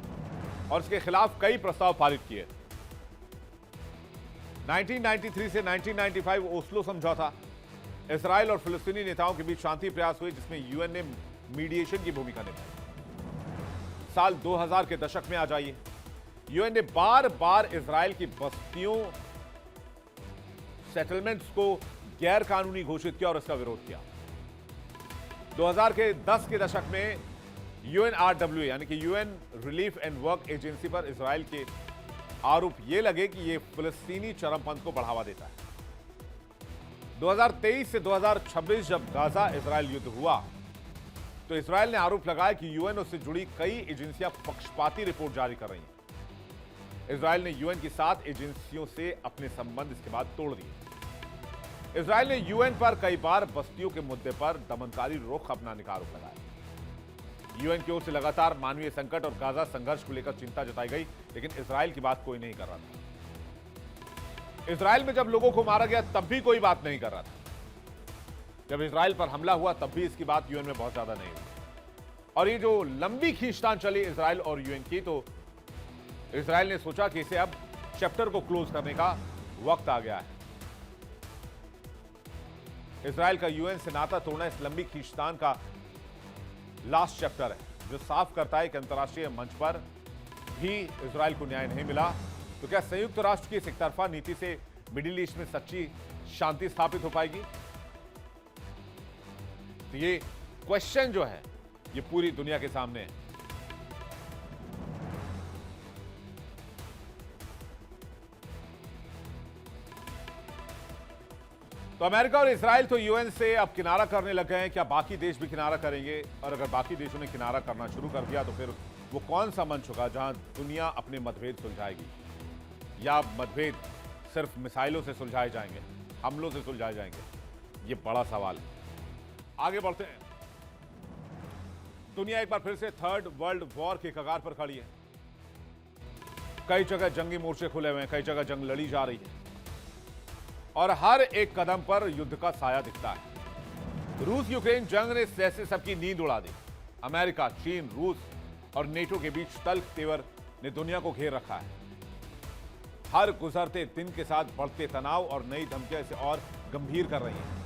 और इसके खिलाफ कई प्रस्ताव पारित किए। 1993 से 1995 ओस्लो समझौता, इजराइल और फिलिस्तीनी नेताओं के बीच शांति प्रयास हुए, जिसमें यूएन ने मीडिएशन की भूमिका निभाई। साल 2000 के दशक में आ जाइए, यूएन ने बार बार इजराइल की बस्तियों, सेटलमेंट्स को गैर कानूनी घोषित किया और इसका विरोध किया। 2000 के 10 के दशक में यूएनआरडब्ल्यू यानी कि UN relief and work agency पर इजराइल के आरोप ये लगे कि ये फिलिस्तीनी चरमपंथ को बढ़ावा देता है। 2023 से 2026 जब गाजा इजराइल युद्ध हुआ तो इजराइल ने आरोप लगाया कि यूएन उससे जुड़ी कई एजेंसियां पक्षपाती रिपोर्ट जारी कर रही हैं। इजराइल ने यूएन की 7 एजेंसियों से अपने संबंध इसके बाद तोड़ दिए। इजराइल ने यूएन पर कई बार बस्तियों के मुद्दे पर दमनकारी रुख अपनाने का आरोप लगाया। यूएन की ओर से लगातार मानवीय संकट और गाजा संघर्ष को लेकर चिंता जताई गई, लेकिन इजराइल की बात कोई नहीं कर रहा था। इजराइल में जब लोगों को मारा गया तब भी कोई बात नहीं कर रहा था। जब इजराइल पर हमला हुआ तब भी इसकी बात यूएन में बहुत ज्यादा नहीं हुई। और ये जो लंबी खींचतान चली इजराइल और यूएन की, तो इजराइल ने सोचा कि इसे अब चैप्टर को क्लोज करने का वक्त आ गया है। इजराइल का यूएन से नाता तोड़ना इस लंबी खींचतान का लास्ट चैप्टर है, जो साफ करता है कि अंतर्राष्ट्रीय मंच पर भी इजराइल को न्याय नहीं मिला। तो क्या संयुक्त राष्ट्र की इस एकतरफा नीति से मिडिल ईस्ट में सच्ची शांति स्थापित हो पाएगी? तो ये क्वेश्चन जो है ये पूरी दुनिया के सामने है। तो अमेरिका और इजराइल तो यूएन से अब किनारा करने लग गए हैं। क्या बाकी देश भी किनारा करेंगे? और अगर बाकी देशों ने किनारा करना शुरू कर दिया तो फिर वो कौन सा मंच होगा जहां दुनिया अपने मतभेद सुलझाएगी? या मतभेद सिर्फ मिसाइलों से सुलझाए जाएंगे, हमलों से सुलझाए जाएंगे? ये बड़ा सवाल है। आगे बढ़ते हैं। दुनिया एक बार फिर से थर्ड वर्ल्ड वॉर के कगार पर खड़ी है। कई जगह जंगी मोर्चे खुले हुए हैं, कई जगह जंग लड़ी जा रही है और हर एक कदम पर युद्ध का साया दिखता है। रूस यूक्रेन जंग ने जैसे सबकी नींद उड़ा दी। अमेरिका, चीन, रूस और नेटो के बीच तल्ख तेवर ने दुनिया को घेर रखा है। हर गुजरते दिन के साथ बढ़ते तनाव और नई धमकियां इसे और गंभीर कर रही हैं।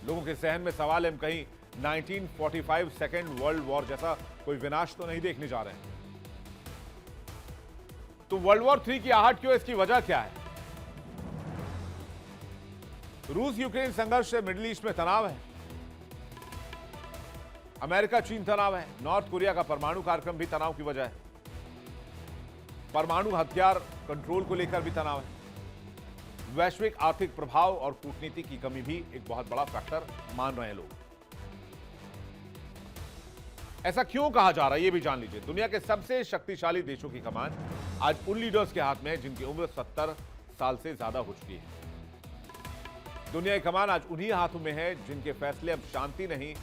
लोगों के जहन में सवाल है, कहीं 1945 सेकेंड वर्ल्ड वॉर जैसा कोई विनाश तो नहीं देखने जा रहे हैं। तो वर्ल्ड वॉर 3 की आहट क्यों? इसकी वजह क्या है? रूस यूक्रेन संघर्ष से मिडिल ईस्ट में तनाव है। अमेरिका चीन तनाव है। नॉर्थ कोरिया का परमाणु कार्यक्रम भी तनाव की वजह है। परमाणु हथियार कंट्रोल को लेकर भी तनाव है। वैश्विक आर्थिक प्रभाव और कूटनीति की कमी भी एक बहुत बड़ा फैक्टर मान रहे हैं लोग। ऐसा क्यों कहा जा रहा है, यह भी जान लीजिए। दुनिया के सबसे शक्तिशाली देशों की कमान आज उन लीडर्स के हाथ में है जिनकी उम्र 70 साल से ज्यादा हो चुकी है। दुनिया की कमान आज उन्हीं हाथों में है जिनके फैसले अब शांति नहीं,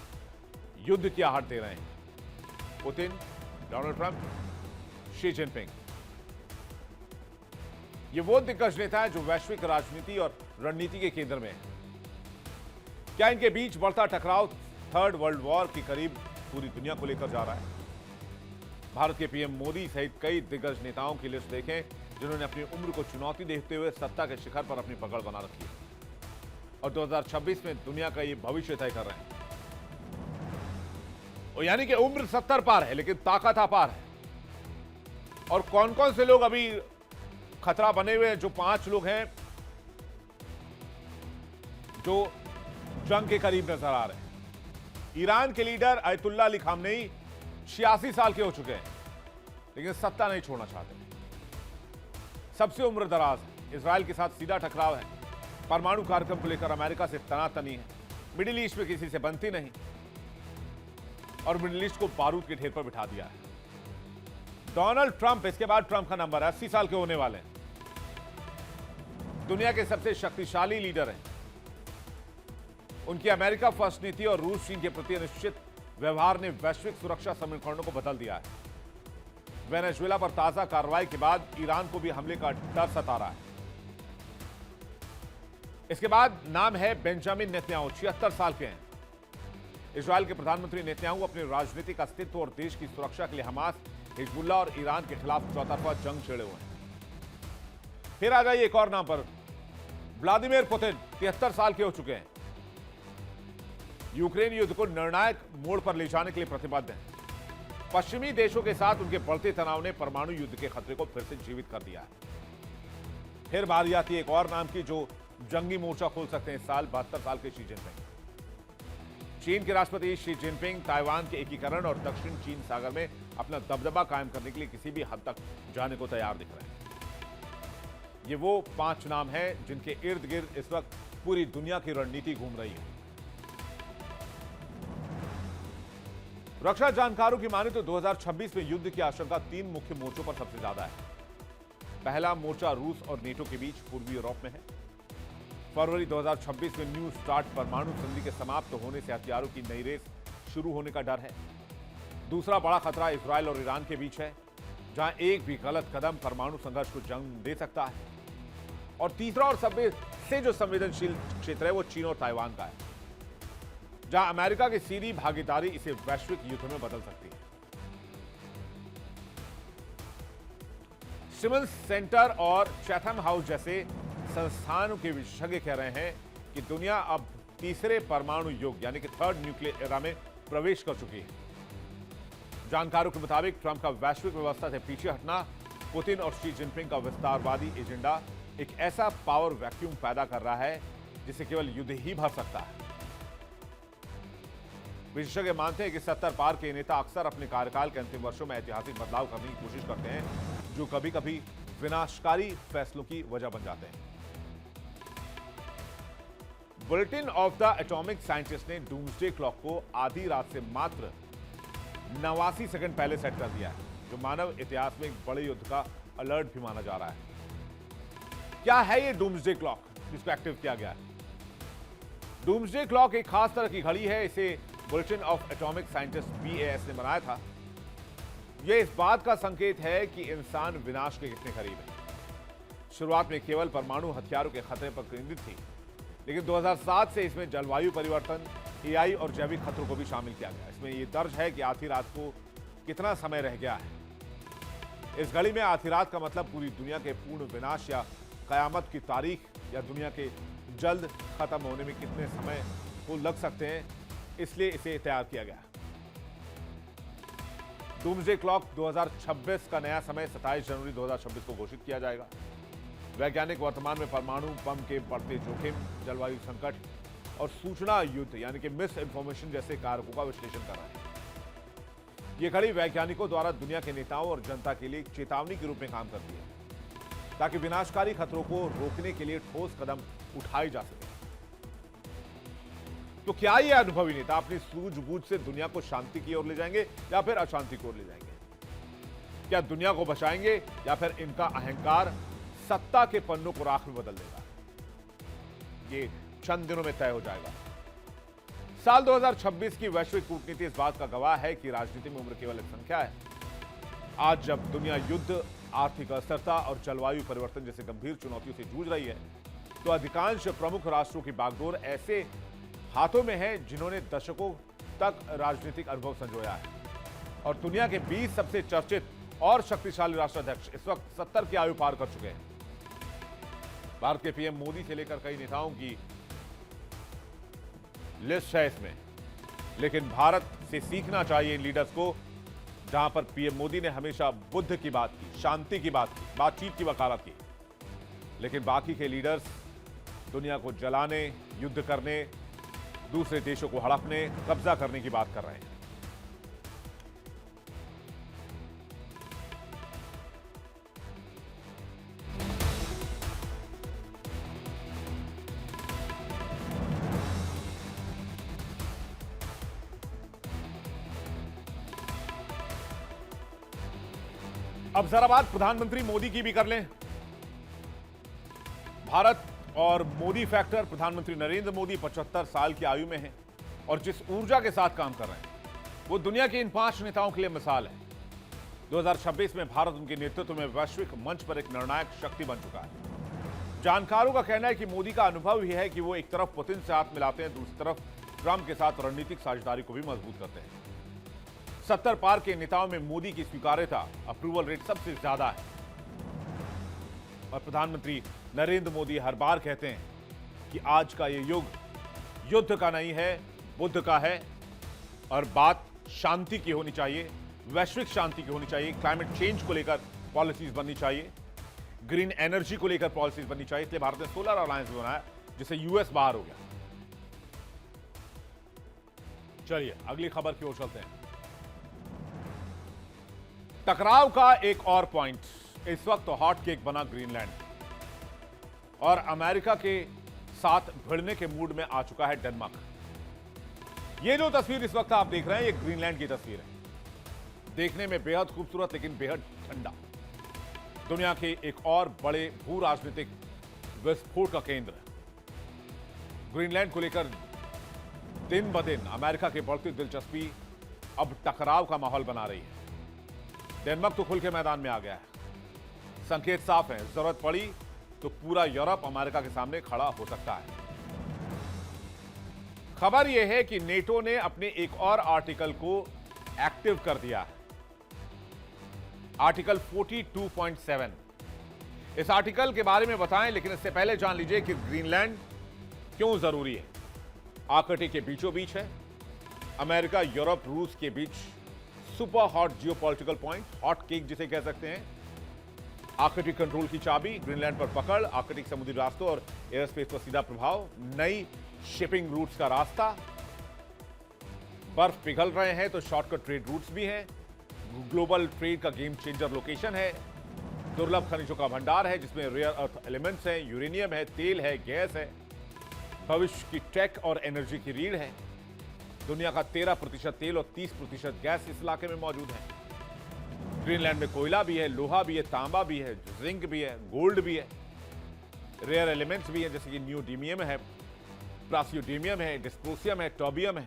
युद्ध की आहट दे रहे हैं। Putin, Donald Trump, Xi Jinping. ये वो दिग्गज नेता है जो वैश्विक राजनीति और रणनीति के केंद्र में है। क्या इनके बीच बढ़ता टकराव थर्ड वर्ल्ड वॉर के करीब पूरी दुनिया को लेकर जा रहा है? भारत के पीएम मोदी सहित कई दिग्गज नेताओं की लिस्ट देखें जिन्होंने अपनी उम्र को चुनौती देखते हुए सत्ता के शिखर पर अपनी पकड़ बना रखी है और 2026 में दुनिया का ये भविष्य तय कर रहे हैं। तो यानी कि उम्र 70 पार है लेकिन ताकत अपार है। और कौन कौन से लोग अभी खतरा बने हुए हैं? जो 5 लोग हैं जो जंग के करीब नजर आ रहे हैं। ईरान के लीडर अयतुल्ला अली खामनेई 86 साल के हो चुके हैं लेकिन सत्ता नहीं छोड़ना चाहते। सबसे उम्र दराज है, इजराइल के साथ सीधा टकराव है, परमाणु कार्यक्रम को लेकर अमेरिका से तनातनी है, मिडिल ईस्ट में किसी से बनती नहीं और मिडिल ईस्ट को बारूद के ढेर पर बिठा दिया है। डोनाल्ड ट्रंप, इसके बाद ट्रंप का नंबर 80 साल के होने वाले हैं। दुनिया के सबसे शक्तिशाली लीडर हैं। उनकी अमेरिका फर्स्ट नीति और रूस चीन के प्रति अनिश्चित व्यवहार ने वैश्विक सुरक्षा समीकरणों को बदल दिया है। वेनेजुएला पर ताजा कार्रवाई के बाद ईरान को भी हमले का डर सता रहा है। इसके बाद नाम है बेंजामिन नेतन्याहू, 76 साल के हैं। इजराइल के प्रधानमंत्री नेतन्याहू अपने राजनीतिक अस्तित्व और देश की सुरक्षा के लिए हमास, हिजबुल्लाह और ईरान के खिलाफ चौतरफा जंग छेड़े हुए हैं। फिर आ जाइए एक और नाम पर, व्लादिमीर पुतिन 73 साल के हो चुके हैं। यूक्रेन युद्ध को निर्णायक मोड़ पर ले जाने के लिए प्रतिबद्ध हैं। पश्चिमी देशों के साथ उनके बढ़ते तनाव ने परमाणु युद्ध के खतरे को फिर से जीवित कर दिया है। फिर बारी आती है एक और नाम की जो जंगी मोर्चा खोल सकते हैं इस साल, 72 साल के शी जिनपिंग। चीन के राष्ट्रपति शी जिनपिंग ताइवान के एकीकरण और दक्षिण चीन सागर में अपना दबदबा कायम करने के लिए किसी भी हद तक जाने को तैयार दिख रहे हैं। ये वो 5 नाम हैं जिनके इर्द गिर्द इस वक्त पूरी दुनिया की रणनीति घूम रही है। रक्षा जानकारों की माने तो 2026 में युद्ध की आशंका 3 मुख्य मोर्चों पर सबसे ज्यादा है। पहला मोर्चा रूस और नेटो के बीच पूर्वी यूरोप में है। फरवरी 2026 में न्यू स्टार्ट परमाणु संधि के समाप्त होने से हथियारों की नई रेस शुरू होने का डर है। दूसरा बड़ा खतरा इजराइल और ईरान के बीच है, जहां एक भी गलत कदम परमाणु संघर्ष को जन्म दे सकता है। और तीसरा और सबसे जो संवेदनशील क्षेत्र है वो चीन और ताइवान का है, जहां अमेरिका की सीधी भागीदारी इसे वैश्विक युद्ध में बदल सकती है। सिमंस सेंटर और चैथम हाउस जैसे संस्थानों के विशेषज्ञ कह रहे हैं कि दुनिया अब तीसरे परमाणु युग यानी कि थर्ड न्यूक्लियर एरा में प्रवेश कर चुकी है। जानकारों के मुताबिक ट्रंप का वैश्विक व्यवस्था से पीछे हटना, पुतिन और शी जिनपिंग का विस्तारवादी एजेंडा एक ऐसा पावर वैक्यूम पैदा कर रहा है जिसे केवल युद्ध ही भर सकता है। विशेषज्ञ मानते हैं कि 70 पार के नेता अक्सर अपने कार्यकाल के अंतिम वर्षों में ऐतिहासिक बदलाव करने की कोशिश करते हैं जो कभी कभी विनाशकारी फैसलों की वजह बन जाते हैं। Bulletin of the atomic scientist ने डूम्सडे क्लॉक को आधी रात से मात्र 89 सेकंड पहले सेट कर दिया है, जो मानव इतिहास में एक बड़े युद्ध का अलर्ट भी माना जा रहा है। क्या है ये डूम्सडे क्लॉक जिसको एक्टिव किया गया है? डूम्सडे क्लॉक एक खास तरह की घड़ी है। इसे bulletin of atomic scientist BAS ने बनाया था। यह इस बात का संकेत है कि इंसान विनाश के कितने करीब है। शुरुआत में केवल परमाणु हथियारों के खतरे पर केंद्रित थी, लेकिन 2007 से इसमें जलवायु परिवर्तन, AI और जैविक खतरों को भी शामिल किया गया। इसमें यह दर्ज है कि आधी रात को कितना समय रह गया है। इस घड़ी में आधी रात का मतलब पूरी दुनिया के पूर्ण विनाश या कयामत की तारीख या दुनिया के जल्द खत्म होने में कितने समय को लग सकते हैं, इसलिए इसे तैयार किया गया। डूम्सडे क्लॉक 2026 का नया समय 27 जनवरी 2026 को घोषित किया जाएगा। वैज्ञानिक वर्तमान में परमाणु बम के बढ़ते जोखिम, जलवायु संकट और सूचना युद्ध यानी कि मिस इन्फॉर्मेशन जैसे कारकों का विश्लेषण कर रहे हैं। यह घड़ी वैज्ञानिकों द्वारा दुनिया के नेताओं और जनता के लिए एक चेतावनी के रूप में काम करती है, ताकि विनाशकारी खतरों को रोकने के लिए ठोस कदम उठाए जा सके। तो क्या ये अनुभवी नेता अपनी सूझबूझ से दुनिया को शांति की ओर ले जाएंगे या फिर अशांति की ओर ले जाएंगे? क्या दुनिया को बचाएंगे या फिर इनका अहंकार सत्ता के पन्नों को राख में बदल देगा? ये चंद दिनों में तय हो जाएगा। साल 2026 की वैश्विक कूटनीति इस बात का गवाह है कि राजनीति में उम्र केवल एक संख्या है। आज जब दुनिया युद्ध, आर्थिक अस्थिरता और जलवायु परिवर्तन जैसे गंभीर चुनौतियों से जूझ रही है, तो अधिकांश प्रमुख राष्ट्रों की बागडोर ऐसे हाथों में है जिन्होंने दशकों तक राजनीतिक अनुभव संजोया है। और दुनिया के 20 सबसे चर्चित और शक्तिशाली राष्ट्राध्यक्ष इस वक्त 70 की आयु पार कर चुके हैं। भारत के PM मोदी से लेकर कई नेताओं की लिस्ट है इसमें। लेकिन भारत से सीखना चाहिए इन लीडर्स को, जहां पर पीएम मोदी ने हमेशा बुद्ध की बात की, शांति की बात की, बातचीत की वकालत की, लेकिन बाकी के लीडर्स दुनिया को जलाने, युद्ध करने, दूसरे देशों को हड़पने, कब्जा करने की बात कर रहे हैं। अब जरा बात प्रधानमंत्री मोदी की भी कर लें। भारत और मोदी फैक्टर, प्रधानमंत्री नरेंद्र मोदी 75 साल की आयु में हैं और जिस ऊर्जा के साथ काम कर रहे हैं वो दुनिया के इन 5 नेताओं के लिए मिसाल है। 2026 में भारत उनके नेतृत्व में वैश्विक मंच पर एक निर्णायक शक्ति बन चुका है। जानकारों का कहना है कि मोदी का अनुभव ही है कि वो एक तरफ पुतिन से हाथ मिलाते हैं, दूसरी तरफ ट्रंप के साथ रणनीतिक साझेदारी को भी मजबूत करते हैं। 70 पार के नेताओं में मोदी की स्वीकार्यता, अप्रूवल रेट सबसे ज्यादा है और प्रधानमंत्री नरेंद्र मोदी हर बार कहते हैं कि आज का ये युग युद्ध का नहीं है, बुद्ध का है और बात शांति की होनी चाहिए, वैश्विक शांति की होनी चाहिए। क्लाइमेट चेंज को लेकर पॉलिसीज बननी चाहिए, ग्रीन एनर्जी को लेकर पॉलिसीज बननी चाहिए। इसलिए भारत ने सोलर अलायंस बनाया जिससे यूएस बाहर हो गया। चलिए अगली खबर की ओर चलते हैं। टकराव का एक और पॉइंट, इस वक्त हॉट केक बना ग्रीनलैंड और अमेरिका के साथ भिड़ने के मूड में आ चुका है डेनमार्क। ये जो तस्वीर इस वक्त आप देख रहे हैं ये ग्रीनलैंड की तस्वीर है। देखने में बेहद खूबसूरत लेकिन बेहद ठंडा, दुनिया के एक और बड़े भू राजनीतिक विस्फोट का केंद्र। ग्रीनलैंड को लेकर दिन ब दिन अमेरिका की बढ़ती दिलचस्पी अब टकराव का माहौल बना रही है। डेनमार्क तो खुल के मैदान में आ गया है। संकेत साफ है, जरूरत पड़ी तो पूरा यूरोप अमेरिका के सामने खड़ा हो सकता है। खबर यह है कि नेटो ने अपने एक और आर्टिकल को एक्टिव कर दिया है, आर्टिकल 42.7। इस आर्टिकल के बारे में बताएं, लेकिन इससे पहले जान लीजिए कि ग्रीनलैंड क्यों जरूरी है। आर्कटिक के बीचों बीच है, अमेरिका, यूरोप, रूस के बीच super hot geopolitical point, hot cake जिसे कह सकते हैं। आर्कटिक कंट्रोल की चाबी, ग्रीनलैंड पर पकड़, आर्कटिक समुद्री रास्तों और एयरस्पेस पर सीधा प्रभाव, नई शिपिंग रूट्स का रास्ता, बर्फ पिघल रहे हैं तो शॉर्टकट ट्रेड रूट्स भी हैं, ग्लोबल ट्रेड का गेम चेंजर लोकेशन है, दुर्लभ खनिजों का भंडार है जिसमें रेयर अर्थ एलिमेंट्स हैं, यूरेनियम है, तेल है, गैस है, भविष्य की टेक और एनर्जी की रीढ़ है। दुनिया का 13% तेल और 30% गैस इस इलाके में मौजूद है। ग्रीनलैंड में कोयला भी है, लोहा भी है, तांबा भी है, जिंक भी है, गोल्ड भी है, रेयर एलिमेंट्स भी है जैसे कि न्यूडीमियम है, प्रासियोडीमियम है, डिस्प्रोसियम है, टर्बियम है,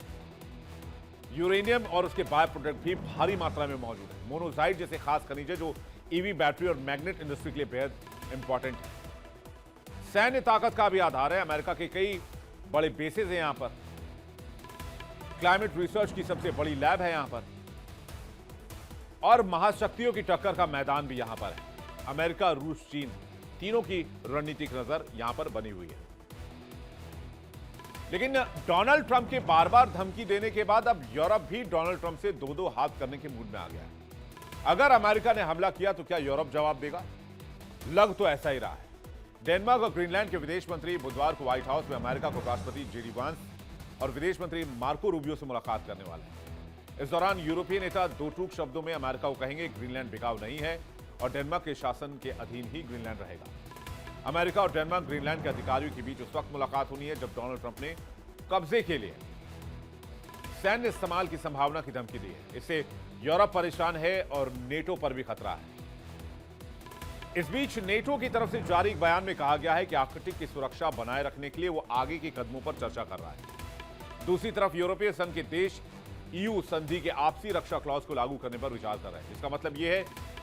यूरेनियम और उसके बाय प्रोडक्ट भी भारी मात्रा में मौजूद है। मोनोजाइट जैसे खास खनिज है जो ईवी बैटरी और मैग्नेट इंडस्ट्री के लिए बेहद इंपॉर्टेंट है। सैन्य ताकत का भी आधार है, अमेरिका के कई बड़े बेसेस हैं यहां पर, क्लाइमेट रिसर्च की सबसे बड़ी लैब है यहां पर और महाशक्तियों की टक्कर का मैदान भी यहां पर है। अमेरिका, रूस, चीन तीनों की रणनीतिक नजर यहां पर बनी हुई है। लेकिन डोनाल्ड ट्रंप के बार बार धमकी देने के बाद अब यूरोप भी डोनाल्ड ट्रंप से दो हाथ करने के मूड में आ गया है। अगर अमेरिका ने हमला किया तो क्या यूरोप जवाब देगा? लग तो ऐसा ही रहा है। डेनमार्क और ग्रीनलैंड के विदेश मंत्री बुधवार को व्हाइट हाउस में अमेरिका के राष्ट्रपति जेडी वांस और विदेश मंत्री मार्को रूबियो से मुलाकात करने वाले हैं। इस दौरान यूरोपीय नेता दो टूक शब्दों में अमेरिका को कहेंगे ग्रीनलैंड बिकाऊ नहीं है और डेनमार्क के शासन के अधीन ही ग्रीनलैंड रहेगा। अमेरिका और डेनमार्क ग्रीनलैंड के अधिकारियों के बीच उस वक्त मुलाकात होनी है जब डोनाल्ड ट्रंप ने कब्जे के लिए सैन्य इस्तेमाल की संभावना की धमकी दी है। इससे यूरोप परेशान है और नेटो पर भी खतरा है। इस बीच नेटो की तरफ से जारी एक बयान में कहा गया है कि आर्कटिक की सुरक्षा बनाए रखने के लिए वो आगे के कदमों पर चर्चा कर रहा है। दूसरी तरफ यूरोपीय संघ के देश ईयू संधि के आपसी रक्षा क्लॉज को लागू करने पर विचार कर रहे हैं। इसका मतलब यह है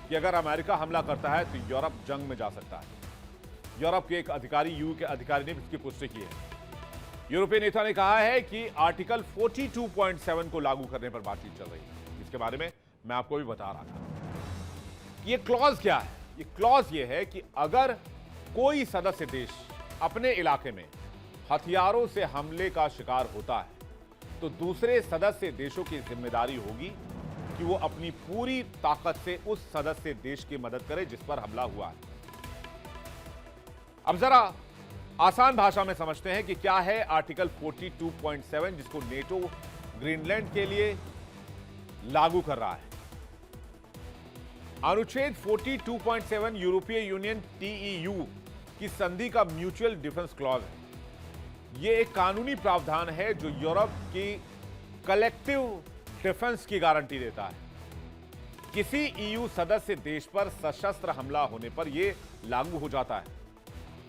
कि अगर अमेरिका हमला करता है तो यूरोप जंग में जा सकता है। यूरोप के एक अधिकारी, ईयू के अधिकारी ने इसकी पुष्टि की है। यूरोपीय नेता ने कहा है कि आर्टिकल 42.7 को लागू करने पर बातचीत चल रही है। इसके बारे में मैं आपको भी बता रहा था। ये क्लॉज क्या है? ये क्लॉज ये है कि अगर कोई सदस्य देश अपने इलाके में हथियारों से हमले का शिकार होता है तो दूसरे सदस्य देशों की जिम्मेदारी होगी कि वो अपनी पूरी ताकत से उस सदस्य देश की मदद करे जिस पर हमला हुआ है। अब जरा आसान भाषा में समझते हैं कि क्या है आर्टिकल 42.7 जिसको नेटो ग्रीनलैंड के लिए लागू कर रहा है। अनुच्छेद 42.7 यूरोपीय यूनियन टीईयू की संधि का म्यूचुअल डिफेंस क्लॉज है। यह एक कानूनी प्रावधान है जो यूरोप की कलेक्टिव डिफेंस की गारंटी देता है। किसी ईयू सदस्य देश पर सशस्त्र हमला होने पर यह लागू हो जाता है।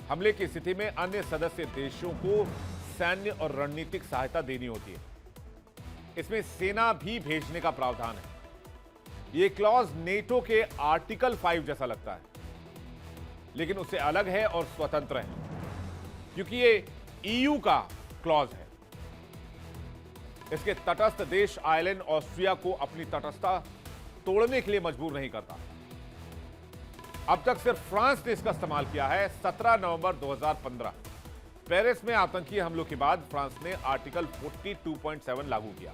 हमले की स्थिति में अन्य सदस्य देशों को सैन्य और रणनीतिक सहायता देनी होती है। इसमें सेना भी भेजने का प्रावधान है। यह क्लॉज नेटो के आर्टिकल 5 जैसा लगता है, लेकिन उससे अलग है और स्वतंत्र है, क्योंकि यह ईयू का क्लॉज है। इसके तटस्थ देश आयरलैंड ऑस्ट्रिया को अपनी तटस्थता तोड़ने के लिए मजबूर नहीं करता। अब तक सिर्फ फ्रांस ने इसका इस्तेमाल किया है। 17 नवंबर 2015 पेरिस में आतंकी हमलों के बाद फ्रांस ने आर्टिकल 42.7 लागू किया।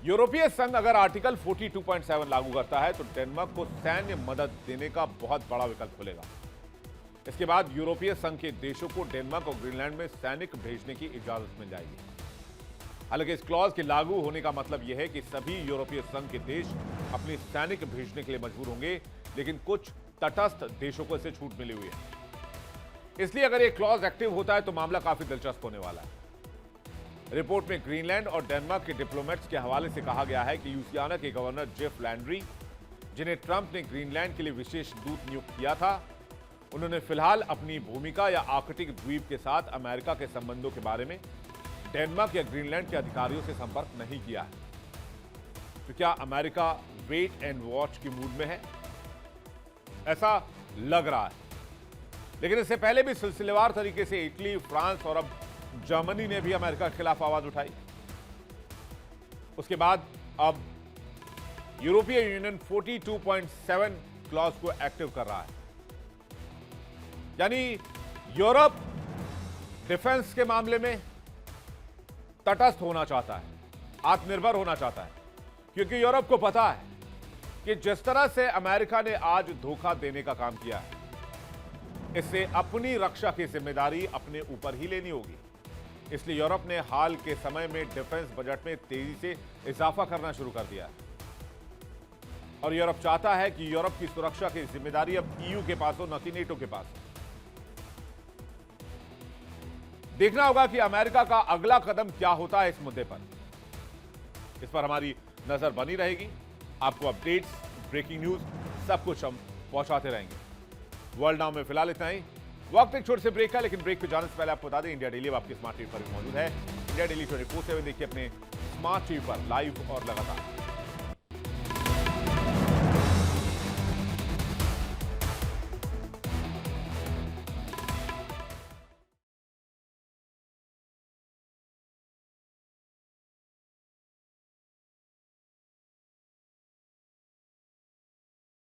यूरोपीय संघ अगर आर्टिकल 42.7 लागू करता है तो डेनमार्क को सैन्य मदद देने का बहुत बड़ा विकल्प खुलेगा। इसके बाद यूरोपीय संघ के देशों को डेनमार्क और ग्रीनलैंड में सैनिक भेजने की इजाजत मिल जाएगी। हालांकि इस क्लॉज के लागू होने का मतलब यह है कि सभी यूरोपीय संघ के देश अपनी सैनिक भेजने के लिए मजबूर होंगे, लेकिन कुछ तटस्थ देशों को इससे छूट मिली हुई है। इसलिए अगर यह क्लॉज एक्टिव होता है तो मामला काफी दिलचस्प होने वाला है। रिपोर्ट में ग्रीनलैंड और डेनमार्क के डिप्लोमेट्स के हवाले से कहा गया है कि ल्यूसियाना के गवर्नर जेफ लैंड्री, जिन्हें ट्रंप ने ग्रीनलैंड के लिए विशेष दूत नियुक्त किया था, उन्होंने फिलहाल अपनी भूमिका या आर्कटिक द्वीप के साथ अमेरिका के संबंधों के बारे में डेनमार्क या ग्रीनलैंड के अधिकारियों से संपर्क नहीं किया है। तो क्या अमेरिका वेट एंड वॉच की मूड में है? ऐसा लग रहा है। लेकिन इससे पहले भी सिलसिलेवार तरीके से इटली, फ्रांस और अब जर्मनी ने भी अमेरिका के खिलाफ आवाज उठाई। उसके बाद अब यूरोपीय यूनियन 42.7 क्लॉज को एक्टिव कर रहा है। यानी यूरोप डिफेंस के मामले में तटस्थ होना चाहता है, आत्मनिर्भर होना चाहता है, क्योंकि यूरोप को पता है कि जिस तरह से अमेरिका ने आज धोखा देने का काम किया है, इससे अपनी रक्षा की जिम्मेदारी अपने ऊपर ही लेनी होगी। इसलिए यूरोप ने हाल के समय में डिफेंस बजट में तेजी से इजाफा करना शुरू कर दिया है। और यूरोप चाहता है कि यूरोप की सुरक्षा की जिम्मेदारी अब ईयू के पास हो, न कि नेटो के पास हो। देखना होगा कि अमेरिका का अगला कदम क्या होता है इस मुद्दे पर। इस पर हमारी नजर बनी रहेगी। आपको अपडेट्स, ब्रेकिंग न्यूज सब कुछ हम पहुंचाते रहेंगे। वर्ल्ड नाउ में फिलहाल इतना ही। वक्त एक छोटे से ब्रेक का, लेकिन ब्रेक पे जाने से पहले आपको बता दें इंडिया डेली आपकी स्मार्ट टीवी पर भी मौजूद है। इंडिया डेली 24/7 देखिए अपने स्मार्ट टीवी पर लाइव और लगातार।